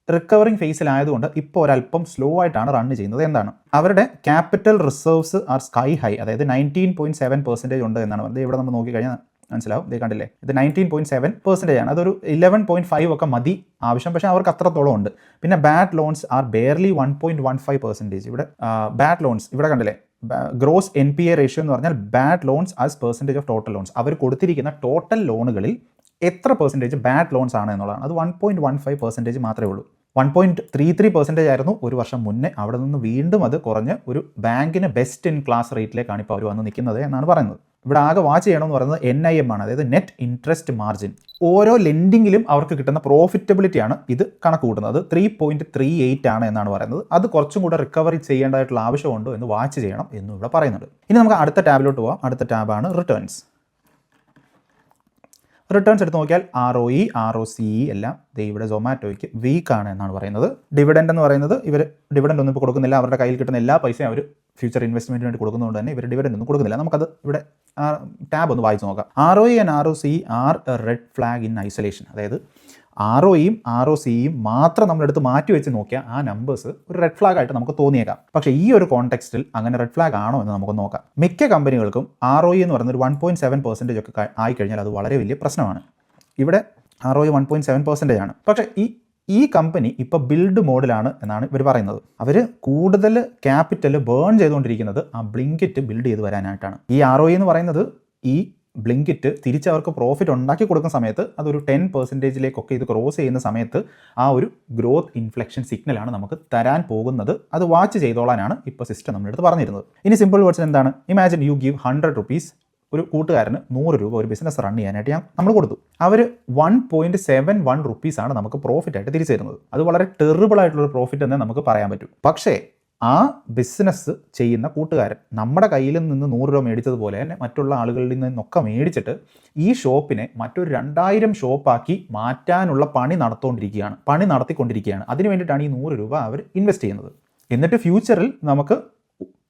റിക്കവറിങ് ഫേസിലായതുകൊണ്ട് ഇപ്പോൾ ഒരല്പം സ്ലോ ആയിട്ടാണ് റൺ ചെയ്യുന്നത്. എന്താണ്, അവരുടെ capital reserves R sky high, അതായത് 19.7% ഉണ്ട് എന്നാണ് പറഞ്ഞത്. ഇവിടെ നമ്മൾ നോക്കിക്കഴിഞ്ഞാൽ മനസ്സിലാവും, ഇത് കണ്ടില്ലേ, ഇത് 19.7% ആണ്. അതൊരു 11.5 ഒക്കെ മതി ആവശ്യം, പക്ഷേ അവർക്ക് അത്രത്തോളം ഉണ്ട്. പിന്നെ ബാഡ് ലോൺസ് ആർ ബെയർലി 1.15%. ഇവിടെ ബാഡ് ലോൺസ് ഇവിടെ കണ്ടില്ലേ, ഗ്രോസ് NPA റേഷ്യോ എന്ന് പറഞ്ഞാൽ bad loans as percentage of total loans. അവർ കൊടുത്തിരിക്കുന്ന ടോട്ടൽ ലോണുകളിൽ എത്ര പെർസെൻറ്റേജ് ബാഡ് ലോൺസ് ആണ് എന്നുള്ളതാണ്. അത് 1.15% മാത്രമേ ഉള്ളൂ. 1.33% ആയിരുന്നു ഒരു വർഷം മുന്നേ. അവിടെ നിന്ന് വീണ്ടും അത് കുറഞ്ഞ് ഒരു ബാങ്കിന് ബെസ്റ്റ് ഇൻ ക്ലാസ് റേറ്റിലേക്കാണ് ഇപ്പോൾ അവർ വന്ന് നിൽക്കുന്നത് എന്നാണ് പറയുന്നത്. ഇവിടെ ആകെ വാച്ച് ചെയ്യണമെന്ന് പറയുന്നത് NIM ആണ്, അതായത് നെറ്റ് ഇൻട്രസ്റ്റ് മാർജിൻ. ഓരോ ലെൻഡിങ്ങിലും അവർക്ക് കിട്ടുന്ന പ്രോഫിറ്റബിലിറ്റിയാണ് ഇത് കണക്ക് കൂട്ടുന്നത്. 3.38 ആണ് എന്നാണ് പറയുന്നത്. അത് കുറച്ചും കൂടെ റിക്കവറി ചെയ്യേണ്ടതായിട്ടുള്ള ആവശ്യമുണ്ടോ എന്ന് വാച്ച് ചെയ്യണം എന്നും ഇവിടെ പറയുന്നുണ്ട്. ഇനി നമുക്ക് അടുത്ത ടാബിലോട്ട് പോകാം. അടുത്ത ടാബാണ് റിട്ടേൺസ്. റിട്ടേൺസ് എടുത്ത് നോക്കിയാൽ ROE, ROCE എല്ലാം ഇവിടെ സൊമാറ്റോയ്ക്ക് വീക്കാണ് എന്നാണ് പറയുന്നത്. ഡിവിഡൻഡ് എന്ന് പറയുന്നത് ഇവർ ഡിവിഡൻഡ് ഒന്നും ഇപ്പോൾ കൊടുക്കുന്നില്ല. അവരുടെ കയ്യിൽ കിട്ടുന്ന എല്ലാ പൈസയും അവർ ഫ്യൂച്ചർ ഇൻവെസ്റ്റ്മെൻറ്റിന് വേണ്ടി കൊടുക്കുന്നതുകൊണ്ട് തന്നെ ഇവർ ഡിവിഡൻഡ് ഒന്നും കൊടുക്കുന്നില്ല. നമുക്കത് ഇവിടെ ടാബ് ഒന്ന് വായിച്ച് നോക്കാം. ROE and ROCE are a red flag in isolation. അതായത് ROEയും ROCEയും മാത്രം നമ്മളെടുത്ത് മാറ്റി വെച്ച് നോക്കിയാൽ ആ നമ്പേഴ്സ് ഒരു റെഡ് ഫ്ലാഗ് ആയിട്ട് നമുക്ക് തോന്നിയേക്കാം. പക്ഷേ ഈ ഒരു കോണ്ടെക്സ്റ്റിൽ അങ്ങനെ റെഡ് ഫ്ലാഗ് ആണോ എന്ന് നമുക്ക് നോക്കാം. മിക്ക കമ്പനികൾക്കും ROE എന്ന് പറയുന്നത് ഒരു 1.7% ഒക്കെ ആയിക്കഴിഞ്ഞാൽ അത് വളരെ വലിയ പ്രശ്നമാണ്. ഇവിടെ ROE 1.7% ആണ്. പക്ഷേ ഈ കമ്പനി ഇപ്പോൾ ബിൽഡ് മോഡിലാണ് എന്നാണ് ഇവർ പറയുന്നത്. അവർ കൂടുതൽ ക്യാപിറ്റൽ ബേൺ ചെയ്തുകൊണ്ടിരിക്കുന്നത് ആ ബ്ലിങ്കിറ്റ് ബിൽഡ് ചെയ്ത് വരാനായിട്ടാണ്. ഈ ROE എന്ന് പറയുന്നത് ഈ ബ്ലിങ്കിറ്റ് തിരിച്ചവർക്ക് പ്രോഫിറ്റ് ഉണ്ടാക്കി കൊടുക്കുന്ന സമയത്ത് അതൊരു 10%ലേക്കൊക്കെ ഇത് ക്രോസ് ചെയ്യുന്ന സമയത്ത് ആ ഒരു ഗ്രോത്ത് ഇൻഫ്ലെക്ഷൻ സിഗ്നലാണ് നമുക്ക് തരാൻ പോകുന്നത്. അത് വാച്ച് ചെയ്തോളാനാണ് ഇപ്പോൾ സിസ്റ്റം നമ്മുടെ അടുത്ത് പറഞ്ഞിരുന്നത്. ഇനി സിമ്പിൾ വേർഡ്സ് എന്താണ്, ഇമാജിൻ യു ഗീവ് 100 റുപ്പീസ് ഒരു കൂട്ടുകാരന് 100 രൂപ ഒരു ബിസിനസ് റൺ ചെയ്യാനായിട്ട് നമ്മൾ കൊടുത്തു. അവർ 1.71 റുപ്പീസാണ് നമുക്ക് പ്രോഫിറ്റായിട്ട് തിരിച്ചു തരുന്നത്. അത് വളരെ ടെറിബിൾ ആയിട്ടുള്ളൊരു പ്രോഫിറ്റ് എന്നേ നമുക്ക് പറയാൻ പറ്റും. പക്ഷേ ആ ബിസിനസ് ചെയ്യുന്ന കൂട്ടുകാരൻ നമ്മുടെ കയ്യിൽ നിന്ന് 100 രൂപ മേടിച്ചതുപോലെ തന്നെ മറ്റുള്ള ആളുകളിൽ നിന്നൊക്കെ മേടിച്ചിട്ട് ഈ ഷോപ്പിനെ മറ്റൊരു 2000 ഷോപ്പാക്കി മാറ്റാനുള്ള പണി നടത്തിക്കൊണ്ടിരിക്കുകയാണ്. അതിന് വേണ്ടിയിട്ടാണ് ഈ 100 രൂപ അവർ ഇൻവെസ്റ്റ് ചെയ്യുന്നത്. എന്നിട്ട് ഫ്യൂച്ചറിൽ നമുക്ക്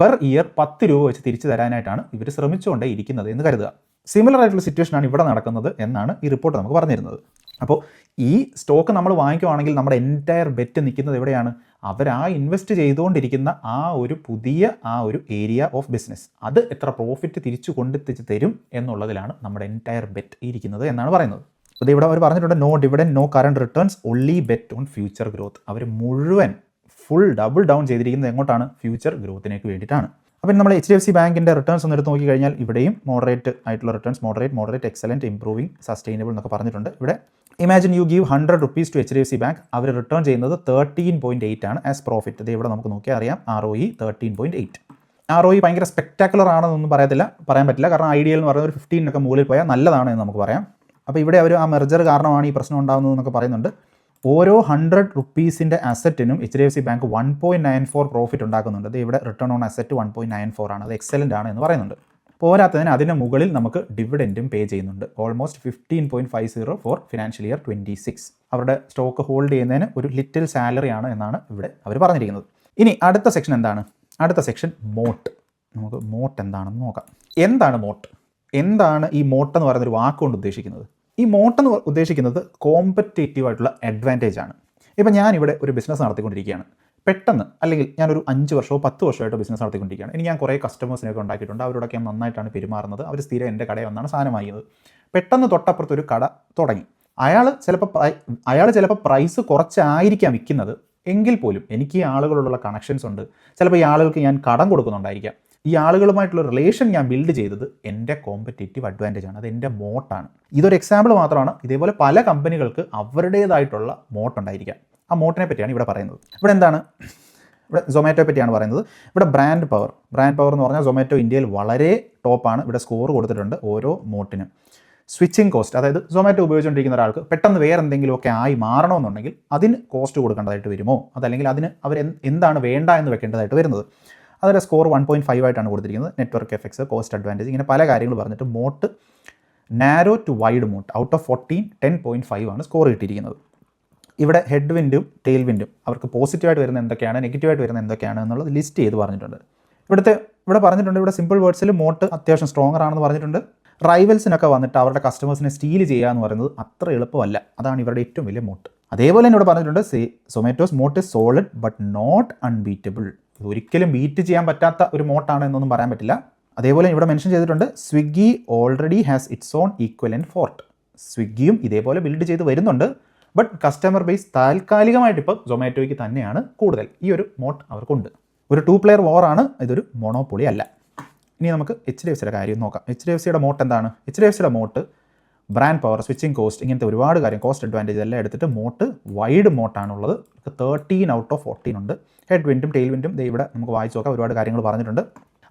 പെർ ഇയർ 10 രൂപ വെച്ച് തിരിച്ചു തരാനായിട്ടാണ് ഇവർ ശ്രമിച്ചുകൊണ്ടേ ഇരിക്കുന്നത് എന്ന് കരുതുക. സിമിലർ ആയിട്ടുള്ള സിറ്റുവേഷനാണ് ഇവിടെ നടക്കുന്നത് എന്നാണ് ഈ റിപ്പോർട്ട് നമുക്ക് പറഞ്ഞിരുന്നത്. അപ്പോൾ ഈ സ്റ്റോക്ക് നമ്മൾ വാങ്ങിക്കുവാണെങ്കിൽ നമ്മുടെ എൻറ്റയർ ബെറ്റ് നിൽക്കുന്നത് എവിടെയാണ്, അവർ ആ ഇൻവെസ്റ്റ് ചെയ്തുകൊണ്ടിരിക്കുന്ന ആ ഒരു പുതിയ ആ ഒരു ഏരിയ ഓഫ് ബിസിനസ് അത് എത്ര പ്രോഫിറ്റ് തിരിച്ചു കൊണ്ടെത്തിച്ച് തരും എന്നുള്ളതിലാണ് നമ്മുടെ എൻറ്റയർ ബെറ്റ് ഇരിക്കുന്നത് എന്നാണ് പറയുന്നത്. അത് ഇവിടെ അവർ പറഞ്ഞിട്ടുണ്ട്, no dividend, no current returns, only bet on future growth. അവർ മുഴുവൻ ഫുൾ ഡബിൾ ഡൗൺ ചെയ്തിരിക്കുന്നത് എങ്ങോട്ടാണ്, ഫ്യൂച്ചർ ഗ്രോത്തിനേക്ക് വേണ്ടിയിട്ടാണ്. അപ്പോൾ നമ്മൾ HDFC ബാങ്കിൻ്റെ റിട്ടേൺസ് ഒന്ന് എടുത്ത് നോക്കിക്കഴിഞ്ഞാൽ ഇവിടെയും മോഡറേറ്റ് ആയിട്ടുള്ള returns, moderate, excellent, improving, sustainable എന്നൊക്കെ പറഞ്ഞിട്ടുണ്ട്. ഇവിടെ imagine you give 100 rupees to HDFC bank, അവർ റിട്ടേൺ ചെയ്യുന്നത് 13.8 ആണ് ആസ് പ്രോഫിറ്റ്. ഇത് ഇവിടെ നമുക്ക് നോക്കിയാൽ അറിയാം, ROE 13.8. ROE ഭയങ്കര സ്പെക്ടാക്കുലർ ആണെന്നൊന്നും പറയാൻ പറ്റില്ല, കാരണം ഐഡിയൽ എന്ന് പറയുന്നത് ഒരു 15 മുകളിൽ പോയാൽ നല്ലതാണ് എന്ന് നമുക്ക് പറയാം. അപ്പോൾ ഇവിടെ അവർ ആ മെർജർ കാരണമാണ് ഈ പ്രശ്നം ഉണ്ടാകുന്നതെന്നൊക്കെ പറയുന്നുണ്ട്. ഓരോ 100 റുപ്പീസിൻ്റെ അസറ്റിനും HDFC ബാങ്ക് 1.94 പ്രോഫിറ്റ് ഉണ്ടാക്കുന്നുണ്ട്. അത് ഇവിടെ റിട്ടേൺ ഓൺ അസറ്റ് 1.94 ആണ്. അത് എക്സലൻ്റ് ആണ് എന്ന് പറയുന്നുണ്ട്. പോരാത്തതിന് അതിന് മുകളിൽ നമുക്ക് ഡിവിഡൻറ്റും പേ ചെയ്യുന്നുണ്ട്. Almost 15.50 for financial year 26. അവരുടെ സ്റ്റോക്ക് ഹോൾഡ് ചെയ്യുന്നതിന് ഒരു ലിറ്റിൽ സാലറി ആണ് എന്നാണ് ഇവിടെ അവർ പറഞ്ഞിരിക്കുന്നത്. ഇനി അടുത്ത സെക്ഷൻ എന്താണ്? അടുത്ത സെക്ഷൻ മോട്ട്. നമുക്ക് മോട്ട് എന്താണെന്ന് നോക്കാം. എന്താണ് മോട്ട്? എന്താണ് ഈ മോട്ട് എന്ന് പറയുന്നൊരു വാക്കുകൊണ്ട് ഉദ്ദേശിക്കുന്നത്? ഈ മോട്ട് എന്ന് ഉദ്ദേശിക്കുന്നത് കോമ്പറ്റേറ്റീവ് ആയിട്ടുള്ള അഡ്വാൻറ്റേജ് ആണ്. ഇപ്പം ഞാനിവിടെ ഒരു ബിസിനസ് നടത്തിക്കൊണ്ടിരിക്കുകയാണ്. പെട്ടെന്ന്, അല്ലെങ്കിൽ ഞാനൊരു 5 വർഷമോ 10 വർഷമായിട്ടോ ബിസിനസ് നടത്തിക്കൊണ്ടിരിക്കുകയാണ്. ഇനി ഞാൻ കുറേ കസ്റ്റമേഴ്സിനെയൊക്കെ ഉണ്ടാക്കിയിട്ടുണ്ട്. അവരോടൊക്കെ ഞാൻ നന്നായിട്ടാണ് പെരുമാറുന്നത്. അവർ സ്ഥിരം എൻ്റെ കടയിൽ വന്നാണ് സാധനം വാങ്ങിയത്. പെട്ടെന്ന് തൊട്ടപ്പുറത്തൊരു കട തുടങ്ങി. അയാൾ ചിലപ്പോൾ പ്രൈസ് കുറച്ചായിരിക്കാം വിൽക്കുന്നത്. എങ്കിൽ പോലും എനിക്ക് ഈ ആളുകളോടുള്ള കണക്ഷൻസ് ഉണ്ട്. ചിലപ്പോൾ ഈ ആളുകൾക്ക് ഞാൻ കടം കൊടുക്കുന്നുണ്ടായിരിക്കാം. ഈ ആളുകളുമായിട്ടുള്ള റിലേഷൻ ഞാൻ ബിൽഡ് ചെയ്തത് എൻ്റെ കോമ്പറ്റേറ്റീവ് അഡ്വാൻറ്റേജ് ആണ്. അത് എൻ്റെ മോട്ടാണ്. ഇതൊരു എക്സാമ്പിൾ മാത്രമാണ്. ഇതേപോലെ പല കമ്പനികൾക്ക് അവരുടേതായിട്ടുള്ള മോട്ട് ഉണ്ടായിരിക്കാം. ആ മോട്ടിനെ പറ്റിയാണ് ഇവിടെ പറയുന്നത്. ഇവിടെ എന്താണ്? ഇവിടെ സൊമാറ്റോയെ പറ്റിയാണ് പറയുന്നത്. ഇവിടെ ബ്രാൻഡ് പവർ എന്ന് പറഞ്ഞാൽ സൊമാറ്റോ ഇന്ത്യയിൽ വളരെ ടോപ്പാണ്. ഇവിടെ സ്കോർ കൊടുത്തിട്ടുണ്ട് ഓരോ മോട്ടിനും. സ്വിച്ചിങ് കോസ്റ്റ്, അതായത് സൊമാറ്റോ ഉപയോഗിച്ചുകൊണ്ടിരിക്കുന്ന ഒരാൾക്ക് പെട്ടെന്ന് വേറെ എന്തെങ്കിലുമൊക്കെ ആയി മാറണമെന്നുണ്ടെങ്കിൽ അതിന് കോസ്റ്റ് കൊടുക്കേണ്ടതായിട്ട് വരുമോ, അതല്ലെങ്കിൽ അതിന് അവർ എന്താണ് വേണ്ട എന്ന് വെക്കേണ്ടതായിട്ട് വരുന്നത്. അതിൻ്റെ സ്കോർ 1.5 ആയിട്ടാണ് കൊടുത്തിരിക്കുന്നത്. നെറ്റ്വർക്ക് എഫക്ട്സ്, കോസ്റ്റ് അഡ്വാൻറ്റേജ്, ഇങ്ങനെ പല കാര്യങ്ങൾ പറഞ്ഞിട്ട് moat narrow to wide moat out of 14 10.5 ആണ് സ്കോർ കിട്ടിയിരിക്കുന്നത്. ഇവിടെ ഹെഡ് വിൻഡും ടെയിൽ വിൻഡും അവർക്ക് പോസിറ്റീവായിട്ട് വരുന്ന എന്തൊക്കെയാണ്, നെഗറ്റീവായിട്ട് വരുന്ന എന്തൊക്കെയാണ് എന്നുള്ളത് ലിസ്റ്റ് ചെയ്ത് പറഞ്ഞിട്ടുണ്ട്. ഇവിടെ പറഞ്ഞിട്ടുണ്ട്, ഇവിടെ സിമ്പിൾ വേർഡ്സിൽ മോട്ട് അത്യാവശ്യം സ്ട്രോങ്ങർ ആണെന്ന് പറഞ്ഞിട്ടുണ്ട്. റൈവൽസിനൊക്കെ വന്നിട്ട് അവരുടെ കസ്റ്റമേഴ്സിനെ സ്റ്റീൽ ചെയ്യുക എന്ന് പറയുന്നത് അത്ര എളുപ്പമല്ല. അതാണ് ഇവരുടെ ഏറ്റവും വലിയ മോട്ട്. അതേപോലെ തന്നെ ഇവിടെ പറഞ്ഞിട്ടുണ്ട് Zomato's moat is solid but not unbeatable. ഒരിക്കലും ബീറ്റ് ചെയ്യാൻ പറ്റാത്ത ഒരു മോട്ടാണ് എന്നൊന്നും പറയാൻ പറ്റില്ല. അതേപോലെ ഇവിടെ മെൻഷൻ ചെയ്തിട്ടുണ്ട് Swiggy already has its own equivalent fort. സ്വിഗ്ഗിയും ഇതേപോലെ ബിൽഡ് ചെയ്ത് വരുന്നുണ്ട്. ബട്ട് കസ്റ്റമർ ബേസ് താൽക്കാലികമായിട്ട് ഇപ്പോൾ സൊമാറ്റോയ്ക്ക് തന്നെയാണ് കൂടുതൽ. ഈ ഒരു മോട്ട് അവർക്കുണ്ട്. ഒരു 2 പ്ലെയർ വാറാണ്, ഇതൊരു മോണോപ്പൊളി അല്ല. ഇനി നമുക്ക് HDFCയുടെ കാര്യം നോക്കാം. HDFCയുടെ മോട്ട് എന്താണ്? HDFCയുടെ മോട്ട് ബ്രാൻഡ് പവർ, സ്വിച്ചിങ് കോസ്റ്റ്, ഇങ്ങനത്തെ ഒരുപാട് കാര്യം, കോസ്റ്റ് അഡ്വാൻറ്റേജ് എല്ലാം എടുത്തിട്ട് മോട്ട് വൈഡ് മോട്ടാണുള്ളത്. 13 ഔട്ട് ഓഫ് 14 ഉണ്ട്. ഹെഡ് വിൻഡും ടെയിൽ വിൻഡും ഇവിടെ നമുക്ക് വായിച്ചു നോക്കാം. ഒരുപാട് കാര്യങ്ങൾ പറഞ്ഞിട്ടുണ്ട്.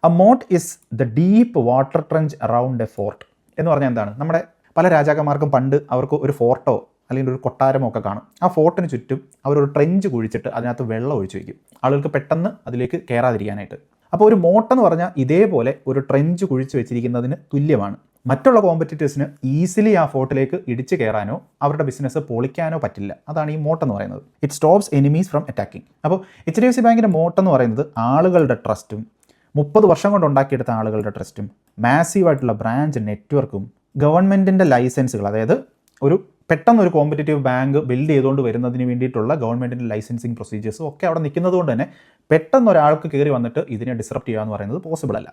A mote is the deep water trench around A fort എന്ന് പറഞ്ഞാൽ എന്താണ്? നമ്മുടെ പല രാജാക്കന്മാർക്കും പണ്ട് അവർക്ക് ഒരു ഫോർട്ടോ അല്ലെങ്കിൽ ഒരു കൊട്ടാരമോ ഒക്കെ കാണും. ആ ഫോർട്ടിന് ചുറ്റും അവരൊരു ട്രെഞ്ച് കുഴിച്ചിട്ട് അതിനകത്ത് വെള്ളം ഒഴിച്ചു വയ്ക്കും, ആളുകൾക്ക് പെട്ടെന്ന് അതിലേക്ക് കയറാതിരിക്കാനായിട്ട്. അപ്പോൾ ഒരു മോട്ടെന്ന് പറഞ്ഞാൽ ഇതേപോലെ ഒരു ട്രെഞ്ച് കുഴിച്ച് വെച്ചിരിക്കുന്നതിന് തുല്യമാണ്. മറ്റുള്ള കോമ്പറ്റീറ്റേഴ്സിന് ഈസിലി ആ ഫോർട്ടിലേക്ക് ഇടിച്ച് കയറാനോ അവരുടെ ബിസിനസ് പൊളിക്കാനോ പറ്റില്ല. അതാണ് ഈ മോട്ടെന്ന് പറയുന്നത്. It stops enemies from attacking. അപ്പോൾ HDFC ബാങ്കിൻ്റെ മോട്ടെന്ന് പറയുന്നത് ആളുകളുടെ ട്രസ്റ്റും 30 വർഷം കൊണ്ട് ഉണ്ടാക്കിയെടുത്ത ആളുകളുടെ ട്രസ്റ്റും മാസീവായിട്ടുള്ള ബ്രാഞ്ച് നെറ്റ്വർക്കും ഗവൺമെൻറ്റിൻ്റെ ലൈസൻസുകൾ, അതായത് പെട്ടെന്നൊരു കോമ്പറ്റേറ്റീവ് ബാങ്ക് ബിൽഡ് ചെയ്തുകൊണ്ട് വരുന്നതിന് വേണ്ടിയിട്ടുള്ള ഗവൺമെൻറ്റിൻ്റെ ലൈസൻസിങ് പ്രൊസീജിയേഴ്സും ഒക്കെ അവിടെ നിൽക്കുന്നത് കൊണ്ട് തന്നെ പെട്ടെന്ന് ഒരാൾക്ക് കയറി വന്നിട്ട് ഇതിനെ ഡിസ്റപ്റ്റ് ചെയ്യുക എന്ന് പറയുന്നത് പോസിബിൾ അല്ല.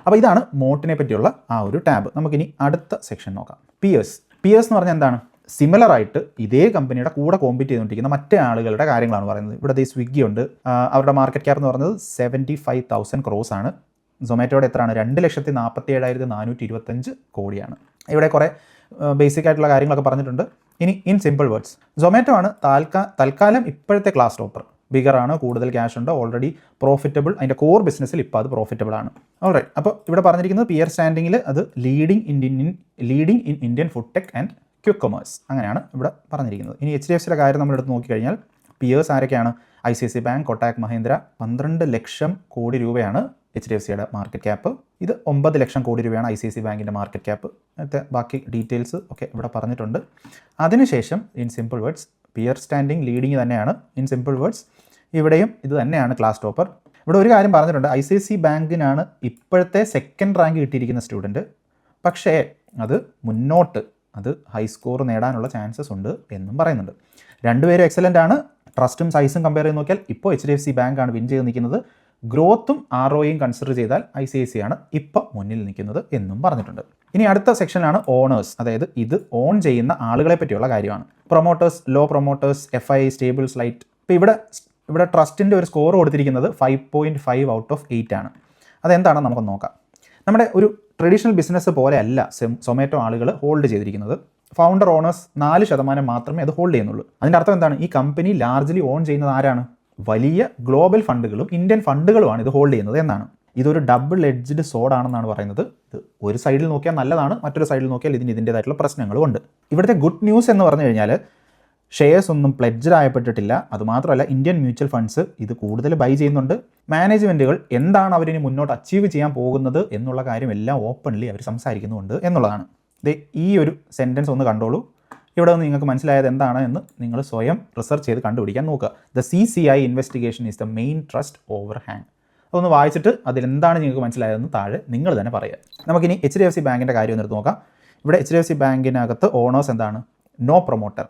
അപ്പോൾ ഇതാണ് മോട്ടിനെ പറ്റിയുള്ള ആ ഒരു ടാബ്. നമുക്കിനി അടുത്ത സെക്ഷൻ നോക്കാം. പിയേഴ്സ് എന്ന് പറഞ്ഞാൽ എന്താണ്? സിമിലർ ആയിട്ട് ഇതേ കമ്പനിയുടെ കൂടെ കോമ്പീറ്റ് ചെയ്തുകൊണ്ടിരിക്കുന്ന മറ്റേ ആളുകളുടെ കാര്യങ്ങളാണ് പറയുന്നത്. ഇവിടെ സ്വിഗ്ഗി ഉണ്ട്. അവരുടെ മാർക്കറ്റ് ക്യാപ്പ് എന്ന് പറയുന്നത് 75,000 crores ആണ്. സൊമാറ്റോയുടെ എത്രയാണ്? 2,47,425 കോടിയാണ്. ഇവിടെ കുറേ ബേസിക് ആയിട്ടുള്ള കാര്യങ്ങളൊക്കെ പറഞ്ഞിട്ടുണ്ട്. ഇനി ഇൻ സിമ്പിൾ വേർഡ്സ്, സൊമാറ്റോ ആണ് തൽക്കാലം ഇപ്പോഴത്തെ ക്ലാസ് ടോപ്പർ. ബിഗറാണ്, കൂടുതൽ ക്യാഷ് ഉണ്ട്, ഓൾറെഡി പ്രോഫിറ്റബിൾ. അതിൻ്റെ കോർ ബിസിനസ്സിൽ ഇപ്പോൾ അത് പ്രോഫിറ്റബിൾ ആണ്. ഓൾറൈറ്റ്. അപ്പോൾ ഇവിടെ പറഞ്ഞിരിക്കുന്നത് പിയർ സ്റ്റാൻഡിങ്ങിൽ അത് leading in Indian food tech and quick commerce, അങ്ങനെയാണ് ഇവിടെ പറഞ്ഞിരിക്കുന്നത്. ഇനി HDFCയുടെ കാര്യം നമ്മളെടുത്ത് നോക്കിക്കഴിഞ്ഞാൽ പിയേഴ്സ് ആരൊക്കെയാണ്? ICICI bank, Kotak Mahindra. 12 ലക്ഷം കോടി രൂപയാണ് HDFCയുടെ മാർക്കറ്റ് ക്യാപ്പ്. ഇത് 9 ലക്ഷം കോടി രൂപയാണ് ICICI ബാങ്കിൻ്റെ മാർക്കറ്റ് ക്യാപ്പ്. അങ്ങനത്തെ ബാക്കി ഡീറ്റെയിൽസ് ഒക്കെ ഇവിടെ പറഞ്ഞിട്ടുണ്ട്. അതിനുശേഷം in simple words peer standing leading തന്നെയാണ്. ഇൻ സിമ്പിൾ വേർഡ്സ് ഇവിടെയും ഇത് തന്നെയാണ് ക്ലാസ് ടോപ്പർ. ഇവിടെ ഒരു കാര്യം പറഞ്ഞിട്ടുണ്ട്, ICICI ബാങ്കിനാണ് ഇപ്പോഴത്തെ സെക്കൻഡ് റാങ്ക് കിട്ടിയിരിക്കുന്ന സ്റ്റുഡൻറ്റ്. പക്ഷേ അത് ഹൈ സ്കോർ നേടാനുള്ള ചാൻസസ് ഉണ്ട് എന്നും പറയുന്നുണ്ട്. രണ്ടുപേരും എക്സലൻ്റ് ആണ്. ട്രസ്റ്റും സൈസും കമ്പയർ ചെയ്ത് നോക്കിയാൽ ഇപ്പോൾ HDFC ബാങ്കാണ് വിൻ ചെയ്ത് നിൽക്കുന്നത്. ഗ്രോത്തും ROEയും കൺസിഡർ ചെയ്താൽ ICICI ആണ് ഇപ്പോൾ മുന്നിൽ നിൽക്കുന്നത് എന്നും പറഞ്ഞിട്ടുണ്ട്. ഇനി അടുത്ത സെക്ഷനിലാണ് ഓണേഴ്സ്, അതായത് ഇത് ഓൺ ചെയ്യുന്ന ആളുകളെ പറ്റിയുള്ള കാര്യമാണ്. Promoters, low promoters, FI, stables, light. ഇപ്പോൾ ഇവിടെ ട്രസ്റ്റിൻ്റെ ഒരു സ്കോർ കൊടുത്തിരിക്കുന്നത് 5.5 ഔട്ട് ഓഫ് 8 ആണ്. അതെന്താണെന്ന് നമുക്ക് നോക്കാം. നമ്മുടെ ഒരു ട്രഡീഷണൽ ബിസിനസ് പോലെ അല്ല സൊമാറ്റോ ആളുകൾ ഹോൾഡ് ചെയ്തിരിക്കുന്നത്. ഫൗണ്ടർ ഓണേഴ്സ് 4% മാത്രമേ അത് ഹോൾഡ് ചെയ്യുന്നുള്ളൂ. അതിൻ്റെ അർത്ഥം എന്താണ്? ഈ കമ്പനി ലാർജ്ലി ഓൺ ചെയ്യുന്നത് ആരാണ്? വലിയ ഗ്ലോബൽ ഫണ്ടുകളും ഇന്ത്യൻ ഫണ്ടുകളുമാണ് ഇത് ഹോൾഡ് ചെയ്യുന്നത് എന്നാണ്. ഇതൊരു ഡബിൾ എഡ്ജ്ഡ് സോഡാണെന്നാണ് പറയുന്നത്. ഇത് ഒരു സൈഡിൽ നോക്കിയാൽ നല്ലതാണ്, മറ്റൊരു സൈഡിൽ നോക്കിയാൽ ഇതിൻ്റേതായിട്ടുള്ള പ്രശ്നങ്ങളും ഉണ്ട്. ഇവിടുത്തെ ഗുഡ് ന്യൂസ് എന്ന് പറഞ്ഞു കഴിഞ്ഞാൽ ഷെയർസ് ഒന്നും പ്ലെഡ്ജഡ് ആയപ്പെട്ടിട്ടില്ല. അതുമാത്രമല്ല ഇന്ത്യൻ മ്യൂച്വൽ ഫണ്ട്സ് ഇത് കൂടുതൽ ബൈ ചെയ്യുന്നുണ്ട്. മാനേജ്മെൻറ്റുകൾ എന്താണ് അവരിനി മുന്നോട്ട് അച്ചീവ് ചെയ്യാൻ പോകുന്നത് എന്നുള്ള കാര്യം എല്ലാം ഓപ്പൺലി അവർ സംസാരിക്കുന്നുണ്ട് എന്നുള്ളതാണ്. ഈ ഒരു സെൻറ്റൻസ് ഒന്ന് കണ്ടോളൂ. ഇവിടെ നിന്ന് നിങ്ങൾക്ക് മനസ്സിലായത് എന്താണ് എന്ന് നിങ്ങൾ സ്വയം റിസർച്ച് ചെയ്ത് കണ്ടുപിടിക്കാൻ നോക്കുക. The CCI investigation is the main trust over hang. അതൊന്ന് വായിച്ചിട്ട് അതിലെന്താണ് നിങ്ങൾക്ക് മനസ്സിലായതെന്ന് താഴെ നിങ്ങൾ തന്നെ പറയുക. നമുക്കിനി HDFC ബാങ്കിൻ്റെ കാര്യം ഒന്ന് എടുത്ത് നോക്കാം. ഇവിടെ HDFC ബാങ്കിനകത്ത് ഓണേഴ്സ് എന്താണ്? No promoter.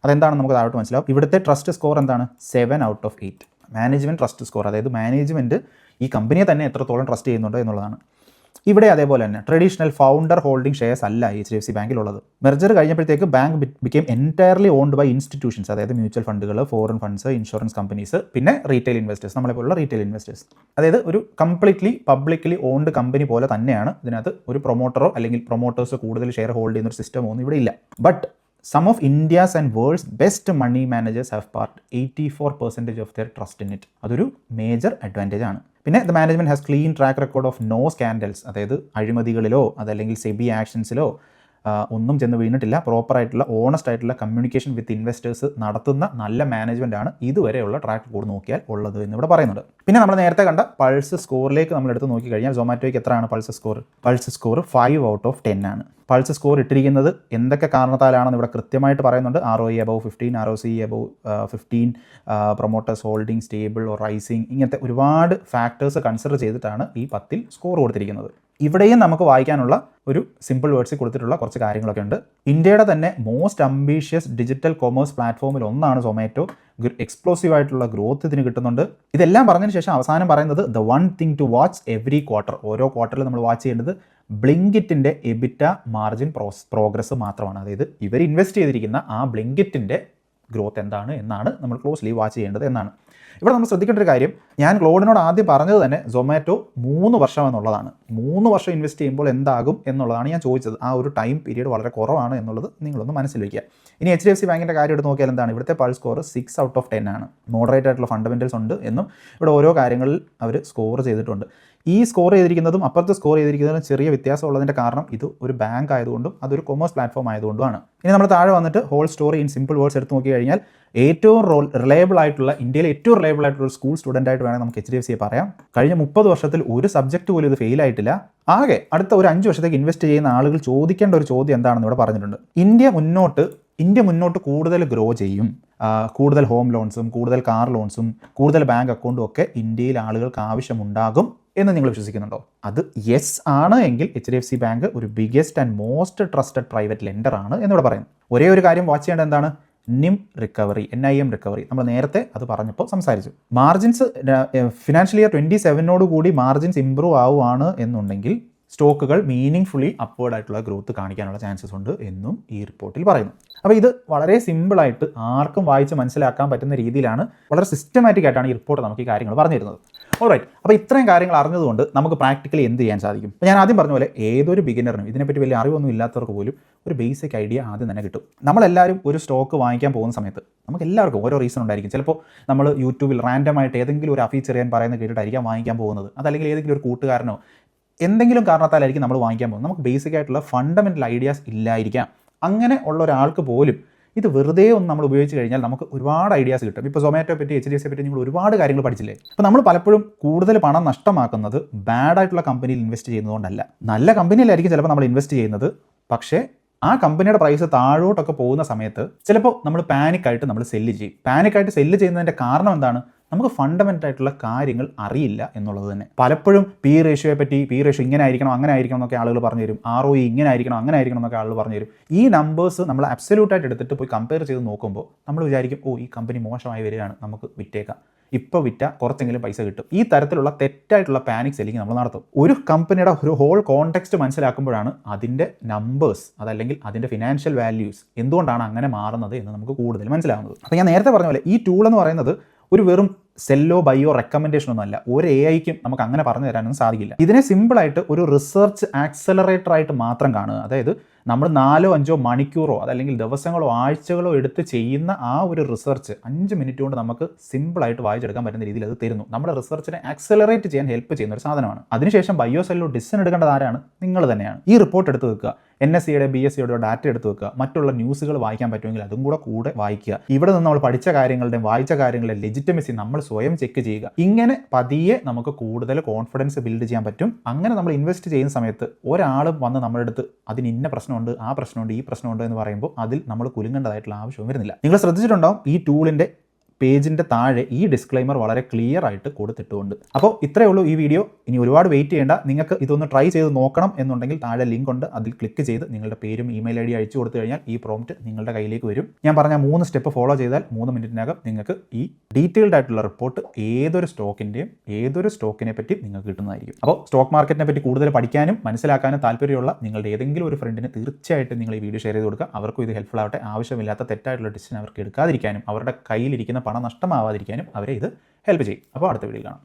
അതെന്താണെന്ന് നമുക്ക് താഴോട്ട് മനസ്സിലാവും. ഇവിടുത്തെ ട്രസ്റ്റ് സ്കോർ എന്താണ്? 7/8. മാനേജ്മെൻറ്റ് ട്രസ്റ്റ് സ്കോർ, അതായത് മാനേജ്മെൻറ്റ് ഈ കമ്പനിയെ തന്നെ എത്രത്തോളം ട്രസ്റ്റ് ചെയ്യുന്നുണ്ട് എന്നുള്ളതാണ്. ഇവിടെ അതേപോലെ തന്നെ ട്രഡീഷണൽ ഫൗണ്ടർ ഹോൾഡിംഗ് ഷെയർസ് അല്ല HDFC ബാങ്കിലുള്ളത്. മെർജർ കഴിഞ്ഞപ്പോഴത്തേക്ക് bank became entirely owned by institutions, അതായത് മ്യൂച്വൽ ഫണ്ടുകൾ, ഫോറിൻ ഫണ്ട്സ്, ഇൻഷുറൻസ് കമ്പനീസ്, പിന്നെ റീറ്റെയിൽ ഇൻവെസ്റ്റേഴ്സ്, നമ്മളെപ്പോലുള്ള റീറ്റെയിൽ ഇൻവെസ്റ്റേഴ്സ്. അതായത് ഒരു കംപ്ലീറ്റ്ലി പബ്ലിക്കലി ഓൺഡ് കമ്പനി പോലെ തന്നെയാണ്. ഇതിനകത്ത് ഒരു പ്രൊമോട്ടറോ അല്ലെങ്കിൽ പ്രൊമോട്ടേഴ്സോ കൂടുതൽ ഷെയർ ഹോൾഡ് ചെയ്യുന്ന ഒരു സിസ്റ്റമോ ഒന്നും ഇവിടെ ഇല്ല. But some of India's and world's best money managers have parked 84% of their trust in it. അതൊരു മേജർ അഡ്വാൻറ്റേജ് ആണ്. പിന്നെ the management has clean track record of no scandals, അതായത് അഴിമതികളിലോ അതല്ലെങ്കിൽ സെബി ആക്ഷൻസിലോ ഒന്നും ചെന്ന് വീണിട്ടില്ല. പ്രോപ്പറായിട്ടുള്ള ഓണസ്റ്റ് ആയിട്ടുള്ള കമ്മ്യൂണിക്കേഷൻ വിത്ത് ഇൻവെസ്റ്റേഴ്സ് നടത്തുന്ന നല്ല മാനേജ്മെൻ്റ് ആണ് ഇതുവരെയുള്ള ട്രാക്ക് റെക്കോർഡ് നോക്കിയാൽ ഉള്ളത് എന്നിവിടെ പറയുന്നുണ്ട്. പിന്നെ നമ്മൾ നേരത്തെ കണ്ട പൾസ് സ്കോറിലേക്ക് നമ്മൾ എടുത്ത് നോക്കിക്കഴിഞ്ഞാൽ സൊമാറ്റോയ്ക്ക് എത്രയാണ് പൾസ് സ്കോർ? പൾസ് സ്കോർ 5/10 ആണ്. പൾസ് സ്കോർ ഇട്ടിരിക്കുന്നത് എന്തൊക്കെ കാരണത്താലാണെന്ന് ഇവിടെ കൃത്യമായിട്ട് പറയുന്നുണ്ട്. ROE above 15, ROCE above 15, promoters holding stable or rising, ഇങ്ങനത്തെ ഒരുപാട് ഫാക്ടേഴ്സ് കൺസിഡർ ചെയ്തിട്ടാണ് ഈ 10ൽ സ്കോർ കൊടുത്തിരിക്കുന്നത്. ഇവിടെയും നമുക്ക് വായിക്കാനുള്ള ഒരു സിമ്പിൾ വേർഡ്സിൽ കൊടുത്തിട്ടുള്ള കുറച്ച് കാര്യങ്ങളൊക്കെ ഉണ്ട്. ഇന്ത്യയുടെ തന്നെ മോസ്റ്റ് അംബീഷ്യസ് ഡിജിറ്റൽ കൊമേഴ്സ് പ്ലാറ്റ്ഫോമിൽ ഒന്നാണ് സൊമാറ്റോ. എക്സ്പ്ലോസീവ് ആയിട്ടുള്ള ഗ്രോത്ത് ഇതിന് കിട്ടുന്നുണ്ട്. ഇതെല്ലാം പറഞ്ഞതിന് ശേഷം അവസാനം പറയുന്നത് the one thing to watch every quarter. ഓരോ ക്വാർട്ടറിൽ നമ്മൾ വാച്ച് ചെയ്യേണ്ടത് ബ്ലിങ്കിറ്റിൻ്റെ എബിറ്റ മാർജിൻ പ്രോഗ്രസ് മാത്രമാണ്. അതായത് ഇവർ ഇൻവെസ്റ്റ് ചെയ്തിരിക്കുന്ന ആ ബ്ലിങ്കിറ്റിൻ്റെ ഗ്രോത്ത് എന്താണ് എന്നാണ് നമ്മൾ ക്ലോസ്ലി വാച്ച് ചെയ്യേണ്ടത് എന്നാണ്. ഇവിടെ നമ്മൾ ശ്രദ്ധിക്കേണ്ട ഒരു കാര്യം, ഞാൻ ക്ലോഡിനോട് ആദ്യം പറഞ്ഞത് തന്നെ സൊമാറ്റോ 3 വർഷം എന്നുള്ളതാണ്. 3 വർഷം ഇൻവെസ്റ്റ് ചെയ്യുമ്പോൾ എന്താകും എന്നുള്ളതാണ് ഞാൻ ചോദിച്ചത്. ആ ഒരു ടൈം പീരീഡ് വളരെ കുറവാണ് എന്നുള്ളത് നിങ്ങളൊന്ന് മനസ്സിൽ വയ്ക്കുക. ഇനി HDFC ബാങ്കിൻ്റെ കാര്യം എടുത്ത് നോക്കിയാൽ എന്താണ്? ഇവിടുത്തെ പൾസ് സ്കോർ 6/10 ആണ്. മോഡറേറ്റ് ആയിട്ടുള്ള ഫണ്ടമെൻറ്റൽസ് ഉണ്ട് എന്നും ഇവിടെ ഓരോ കാര്യങ്ങളിൽ അവർ സ്കോർ ചെയ്തിട്ടുണ്ട്. ഈ സ്കോർ ചെയ്തിരിക്കുന്നതും അപ്പുറത്ത് സ്കോർ ചെയ്തിരിക്കുന്നതും ചെറിയ വ്യത്യാസം ഉള്ളതിൻ്റെ കാരണം ഇത് ഒരു ബാങ്ക് ആയതുകൊണ്ടും അതൊരു കൊമേഴ്സ് പ്ലാറ്റ്ഫോം ആയതുകൊണ്ടുമാണ്. ഇനി നമ്മൾ താഴെ വന്നിട്ട് whole story in simple words എടുത്ത് നോക്കി കഴിഞ്ഞാൽ ഏറ്റവും റിലയബിൾ ആയിട്ടുള്ള, ഇന്ത്യയിലെ ഏറ്റവും റിലയബിൾ ആയിട്ടുള്ള ഒരു സ്കൂൾ സ്റ്റുഡൻ്റ് ആയിട്ട് വേണമെങ്കിൽ നമുക്ക് HDFCയെ പറയാം. കഴിഞ്ഞ 30 വർഷത്തിൽ ഒരു സബ്ജക്റ്റ് പോലും ഇത് ഫെയിൽ ആയിട്ടില്ല. ആകെ അടുത്ത ഒരു 5 വർഷത്തേക്ക് ഇൻവെസ്റ്റ് ചെയ്യുന്ന ആളുകൾ ചോദിക്കേണ്ട ഒരു ചോദ്യം എന്താണെന്ന് ഇവിടെ പറഞ്ഞിട്ടുണ്ട്. ഇന്ത്യ മുന്നോട്ട് കൂടുതൽ ഗ്രോ ചെയ്യും. കൂടുതൽ ഹോം ലോൺസും കൂടുതൽ കാർ ലോൺസും കൂടുതൽ ബാങ്ക് അക്കൗണ്ടും ഒക്കെ ഇന്ത്യയിൽ ആളുകൾക്ക് ആവശ്യമുണ്ടാകും എന്ന് നിങ്ങൾ വിശ്വസിക്കുന്നുണ്ടോ? അത് യെസ് ആണ് എങ്കിൽ HDFC ബാങ്ക് ഒരു biggest and most trusted private lender ആണ് എന്നിവിടെ പറയുന്നു. ഒരേ ഒരു കാര്യം വാച്ച് ചെയ്യേണ്ടത് എന്താണ്? NIM recovery. നമ്മൾ നേരത്തെ അത് പറഞ്ഞപ്പോൾ സംസാരിച്ചു. മാർജിൻസ് ഫിനാൻഷ്യൽ ഇയർ 27 കൂടി മാർജിൻസ് ഇംപ്രൂവ് ആവുകയാണ് എന്നുണ്ടെങ്കിൽ സ്റ്റോക്കുകൾ മീനിങ് അപ്വേർഡ് ആയിട്ടുള്ള ഗ്രോത്ത് കാണിക്കാനുള്ള ചാൻസസ് ഉണ്ട് എന്നും ഈ റിപ്പോർട്ടിൽ പറയുന്നു. അപ്പോൾ ഇത് വളരെ സിമ്പിളായിട്ട് ആർക്കും വായിച്ച് മനസ്സിലാക്കാൻ പറ്റുന്ന രീതിയിലാണ്, വളരെ സിസ്റ്റമാറ്റിക് ആയിട്ടാണ് ഈ റിപ്പോർട്ട് നമുക്ക് ഈ കാര്യങ്ങൾ പറഞ്ഞു തരുന്നത്. ഓൾറൈറ്റ്, അപ്പോൾ ഇത്രയും കാര്യങ്ങൾ അറിഞ്ഞതുകൊണ്ട് നമുക്ക് പ്രാക്ടിക്കലി എന്ത് ചെയ്യാൻ സാധിക്കും? അപ്പോൾ ഞാൻ ആദ്യം പറഞ്ഞ പോലെ ഏതൊരു ബിഗിനറിനും ഇതിനെപ്പറ്റി വലിയ അറിവൊന്നും ഇല്ലാത്തവർക്ക് പോലും ഒരു ബേസിക് ഐഡിയ ആദ്യം തന്നെ കിട്ടും. നമ്മളെല്ലാവരും ഒരു സ്റ്റോക്ക് വാങ്ങിക്കാൻ പോകുന്ന സമയത്ത് നമുക്ക് എല്ലാവർക്കും ഓരോ റീസൺ ഉണ്ടായിരിക്കും. ചിലപ്പോൾ നമ്മൾ യൂട്യൂബിൽ റാൻഡമായിട്ട് ഏതെങ്കിലും ഒരു അഫീച്ചർ ചെയ്യാൻ പറയുന്നത് കേട്ടിട്ടായിരിക്കാം വാങ്ങിക്കാൻ പോകുന്നത്. അതല്ലെങ്കിൽ ഏതെങ്കിലും ഒരു കൂട്ടുകാരനോ എന്തെങ്കിലും കാരണത്താലായിരിക്കും നമ്മൾ വാങ്ങിക്കാൻ പോകുന്നത്. നമുക്ക് ബേസിക് ആയിട്ടുള്ള ഫണ്ടമെൻ്റൽ ഐഡിയാസ് ഇല്ലായിരിക്കാം. അങ്ങനെ ഉള്ള ഒരാൾക്ക് പോലും ഇത് വെറുതെ ഒന്ന് നമ്മൾ ഉപയോഗിച്ച് കഴിഞ്ഞാൽ നമുക്ക് ഒരുപാട് ഐഡിയാസ് കിട്ടും. ഇപ്പോൾ സൊമാറ്റോ പറ്റി, HDFCയെ പറ്റി നിങ്ങൾ ഒരുപാട് കാര്യങ്ങൾ പഠിച്ചില്ലേ? അപ്പോൾ നമ്മൾ പലപ്പോഴും കൂടുതൽ പണം നഷ്ടമാക്കുന്നത് ബാഡ് ആയിട്ടുള്ള കമ്പനിയിൽ ഇൻവെസ്റ്റ് ചെയ്യുന്നതുകൊണ്ടല്ല. നല്ല കമ്പനിയിലായിരിക്കും ചിലപ്പോൾ നമ്മൾ ഇൻവെസ്റ്റ് ചെയ്യുന്നത്. പക്ഷേ ആ കമ്പനിയുടെ പ്രൈസ് താഴോട്ടൊക്കെ പോകുന്ന സമയത്ത് ചിലപ്പോൾ നമ്മൾ പാനിക്കായിട്ട് നമ്മൾ സെല്ല് ചെയ്യും. പാനിക്കായിട്ട് സെല്ല് ചെയ്യുന്നതിൻ്റെ കാരണം എന്താണ്? നമുക്ക് ഫണ്ടമെൻ്റൽ ആയിട്ടുള്ള കാര്യങ്ങൾ അറിയില്ല എന്നുള്ളത് തന്നെ. പലപ്പോഴും പി റേഷ്യോയെ പറ്റി, പി റേഷ്യോ ഇങ്ങനെ ആയിരിക്കണം അങ്ങനെ ആയിരിക്കണം എന്നൊക്കെ ആളുകൾ പറഞ്ഞു തരും. ROE ഇങ്ങനെ ആയിരിക്കണം അങ്ങനെ ആയിരിക്കണം എന്നൊക്കെ ആളുകൾ പറഞ്ഞു തരും. ഈ നമ്പേഴ്സ് നമ്മൾ അബ്സല്യൂട്ടായിട്ട് എടുത്തിട്ട് പോയി കമ്പയർ ചെയ്ത് നോക്കുമ്പോൾ നമ്മൾ വിചാരിക്കും, ഈ കമ്പനി മോശമായി വരികയാണ്, നമുക്ക് വിറ്റേക്കാം, ഇപ്പോൾ വിറ്റാൽ കുറച്ചെങ്കിലും പൈസ കിട്ടും. ഈ തരത്തിലുള്ള തെറ്റായിട്ടുള്ള പാനിക് സെല്ലിങ് നമ്മൾ നടത്തും. ഒരു കമ്പനിയുടെ ഒരു ഹോൾ കോണ്ടെക്സ്റ്റ് മനസ്സിലാക്കുമ്പോഴാണ് അതിൻ്റെ നമ്പേഴ്സ്, അതല്ലെങ്കിൽ അതിൻ്റെ ഫിനാൻഷ്യൽ വാല്യൂസ് എന്തുകൊണ്ടാണ് അങ്ങനെ മാറുന്നത് എന്ന് നമുക്ക് കൂടുതൽ മനസ്സിലാവുന്നത്. അപ്പോൾ ഞാൻ നേരത്തെ പറഞ്ഞ പോലെ ഈ ടൂൾ എന്ന് പറയുന്നത് ഒരു വെറും സെല്ലോ ബയോ റെക്കമെൻഡേഷൻ ഒന്നുമല്ല. ഒരു AIക്കും നമുക്ക് അങ്ങനെ പറഞ്ഞു തരാനൊന്നും സാധിക്കില്ല. ഇതിനെ സിമ്പിളായിട്ട് ഒരു റിസർച്ച് ആക്സലറേറ്റർ ആയിട്ട് മാത്രം കാണുക. അതായത് നമ്മൾ 4-5 മണിക്കൂറോ അതല്ലെങ്കിൽ ദിവസങ്ങളോ ആഴ്ചകളോ എടുത്ത് ചെയ്യുന്ന ആ ഒരു റിസർച്ച് 5 മിനിറ്റ് കൊണ്ട് നമുക്ക് സിമ്പിളായിട്ട് വായിച്ചെടുക്കാൻ പറ്റുന്ന രീതിയിൽ അത് തരുന്നു. നമ്മുടെ റിസർച്ചിനെ ആക്സലറേറ്റ് ചെയ്യാൻ ഹെൽപ്പ് ചെയ്യുന്ന ഒരു സാധനമാണ്. അതിനുശേഷം ബയോസെല്ലോ ഡിസിഷൻ എടുക്കേണ്ടത് ആരാണ്? നിങ്ങൾ തന്നെയാണ്. ഈ റിപ്പോർട്ട് എടുത്ത് വെക്കുക, NSCയുടെ BSCയുടെ ഡാറ്റ എടുത്ത് വെക്കുക, മറ്റുള്ള ന്യൂസുകൾ വായിക്കാൻ പറ്റുമെങ്കിൽ അതും കൂടെ വായിക്കുക. ഇവിടെ നിന്ന് നമ്മൾ പഠിച്ച കാര്യങ്ങളുടെയും വായിച്ച കാര്യങ്ങളുടെ ലെജിറ്റമസി നമ്മൾ സ്വയം ചെക്ക് ചെയ്യുക. ഇങ്ങനെ പതിയെ നമുക്ക് കൂടുതൽ കോൺഫിഡൻസ് ബിൽഡ് ചെയ്യാൻ പറ്റും. അങ്ങനെ നമ്മൾ ഇൻവെസ്റ്റ് ചെയ്യുന്ന സമയത്ത് ഒരാളും വന്ന് നമ്മുടെ അടുത്ത് അതിന് ഇന്ന പ്രശ്നമുണ്ട്, ആ പ്രശ്നമുണ്ട്, ഈ പ്രശ്നമുണ്ട് എന്ന് പറയുമ്പോൾ അതിൽ നമ്മൾ കുലുങ്ങേണ്ടതായിട്ടുള്ള ആവശ്യവും വരുന്നില്ല. നിങ്ങൾ ശ്രദ്ധിച്ചിട്ടുണ്ടാവും ഈ ടൂളിൻ്റെ പേജിൻ്റെ താഴെ ഈ ഡിസ്ക്ലൈമർ വളരെ ക്ലിയർ ആയിട്ട് കൊടുത്തിട്ടുണ്ട്. അപ്പോൾ ഇത്രയേ ഉള്ളൂ ഈ വീഡിയോ. ഇനി ഒരുപാട് വെയിറ്റ് ചെയ്യേണ്ട. നിങ്ങൾക്ക് ഇതൊന്ന് ട്രൈ ചെയ്ത് നോക്കണം എന്നുണ്ടെങ്കിൽ താഴെ ലിങ്ക് ഉണ്ട്, അതിൽ ക്ലിക്ക് ചെയ്ത് നിങ്ങളുടെ പേരും ഇമെയിൽ ID അയച്ചു കൊടുത്തു കഴിഞ്ഞാൽ ഈ പ്രോംപ്റ്റ് നിങ്ങളുടെ കയ്യിലേക്ക് വരും. ഞാൻ പറഞ്ഞ 3 സ്റ്റെപ്പ് ഫോളോ ചെയ്താൽ 3 മിനിറ്റിനകം നിങ്ങൾക്ക് ഈ ഡീറ്റെയിൽഡ് ആയിട്ടുള്ള റിപ്പോർട്ട് ഏതൊരു സ്റ്റോക്കിനെ പറ്റി നിങ്ങൾക്ക് കിട്ടുന്നതായിരിക്കും. അപ്പോൾ സ്റ്റോക്ക് മാർക്കറ്റിനെ പറ്റി കൂടുതൽ പഠിക്കാനും മനസ്സിലാക്കാനും താല്പര്യമുള്ള നിങ്ങളുടെ ഏതെങ്കിലും ഒരു ഫ്രണ്ടിന് തീർച്ചയായിട്ടും നിങ്ങൾ ഈ വീഡിയോ ഷെയർ ചെയ്ത് കൊടുക്കുക. അവർക്കും ഇത് ഹെൽപ്ഫുൾ ആവട്ടെ. ആവശ്യമില്ലാത്ത തെറ്റായിട്ടുള്ള ഡിസിഷൻ അവർക്ക് എടുക്കാതിരിക്കാനും അവരുടെ കയ്യിലിരിക്കുന്ന പണം നഷ്ടമാവാതിരിക്കാനും അവരെ ഇത് ഹെൽപ്പ് ചെയ്യും. അപ്പോൾ അടുത്ത വീഡിയോ കാണാം.